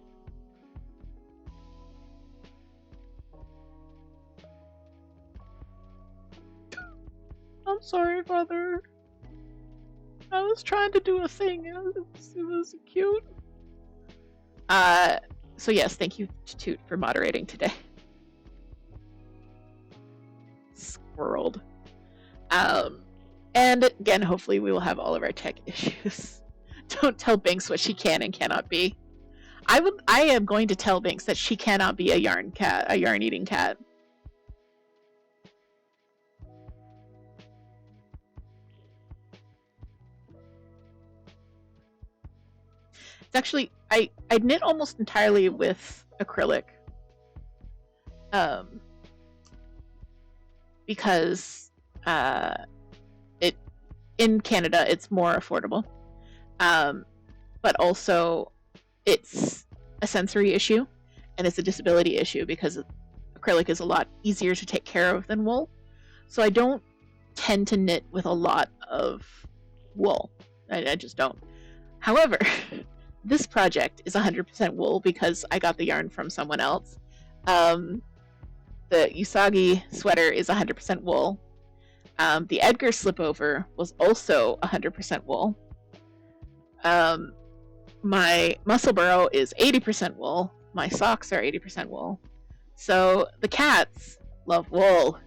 I'm sorry, brother. I was trying to do a thing. It was cute. So yes, thank you to Toot for moderating today. Squirreled. And again, hopefully we will have all of our tech issues. Don't tell Binks what she can and cannot be. I am going to tell Binks that she cannot be a yarn-eating cat. It's actually, I knit almost entirely with acrylic. Because in Canada it's more affordable, but also it's a sensory issue and it's a disability issue because acrylic is a lot easier to take care of than wool. So I don't tend to knit with a lot of wool. I just don't. However, this project is 100% wool because I got the yarn from someone else. The Usagi sweater is 100% wool. The Edgar slipover was also 100% wool. My muscle burrow is 80% wool. My socks are 80% wool. So the cats love wool.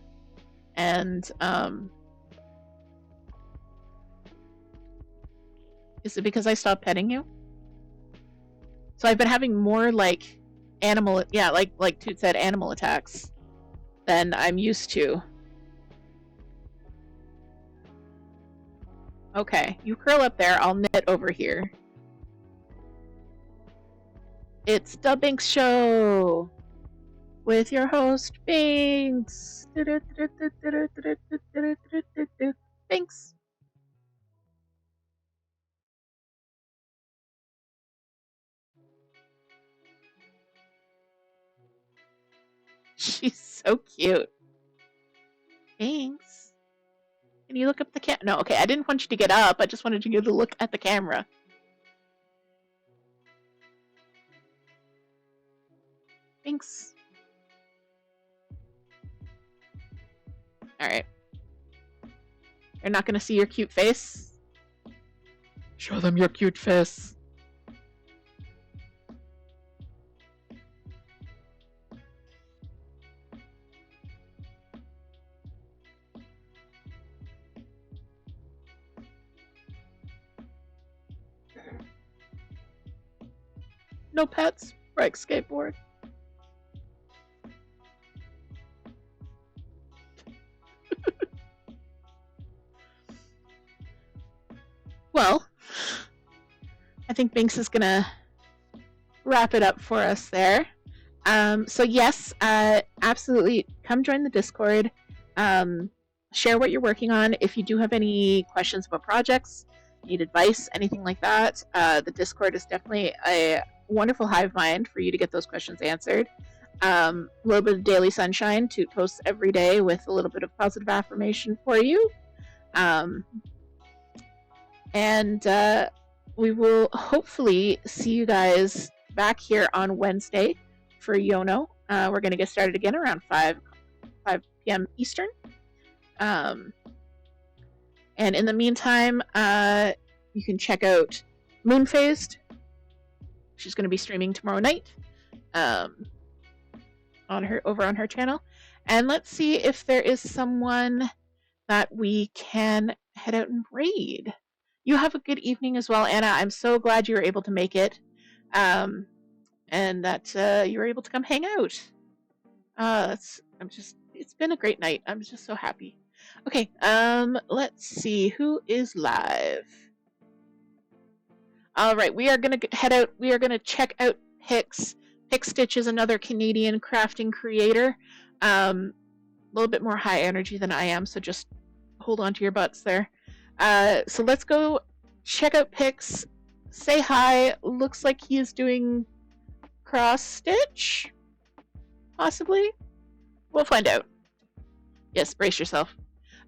And is it because I stopped petting you? So I've been having more like animal, yeah, like Toot said, animal attacks than I'm used to. Okay, you curl up there, I'll knit over here. It's the Binks Show with your host, Binks. Binks. She's so cute. Binks. Can you look up the No, okay, I didn't want you to get up. I just wanted you to look at the camera. Thanks. Alright. You're not gonna see your cute face? Show them your cute face. No pets, break skateboard. Well, I think Binks is gonna wrap it up for us there. So yes, absolutely, come join the Discord. Share what you're working on. If you do have any questions about projects, need advice, anything like that, the Discord is definitely a wonderful hive mind for you to get those questions answered. A little bit of daily sunshine to post every day with a little bit of positive affirmation for you. And we will hopefully see you guys back here on Wednesday for Yono. We're going to get started again around 5 p.m. Eastern. And in the meantime, you can check out Moonphased. She's going to be streaming tomorrow night over on her channel. And let's see if there is someone that we can head out and raid. You have a good evening as well, Anna. I'm so glad you were able to make it, and that you were able to come hang out. It's been a great night. I'm just so happy. Okay, let's see who is live. All right, we are gonna head out. We are gonna check out Pix. Stitch is another Canadian crafting creator. A little bit more high energy than I am, so just hold on to your butts there. So let's go check out Pix. Say hi. Looks like he is doing cross stitch, possibly. We'll find out. Yes, brace yourself.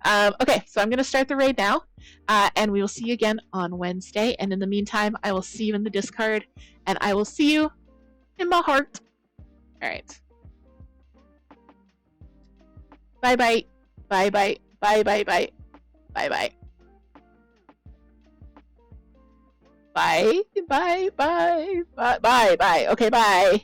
Okay, so I'm going to start the raid now, and we will see you again on Wednesday. And in the meantime, I will see you in the Discord, and I will see you in my heart. All right. Bye-bye. Bye-bye. Bye-bye-bye. Bye-bye. Bye. Bye. Bye. Bye. Bye. Bye. Okay, bye.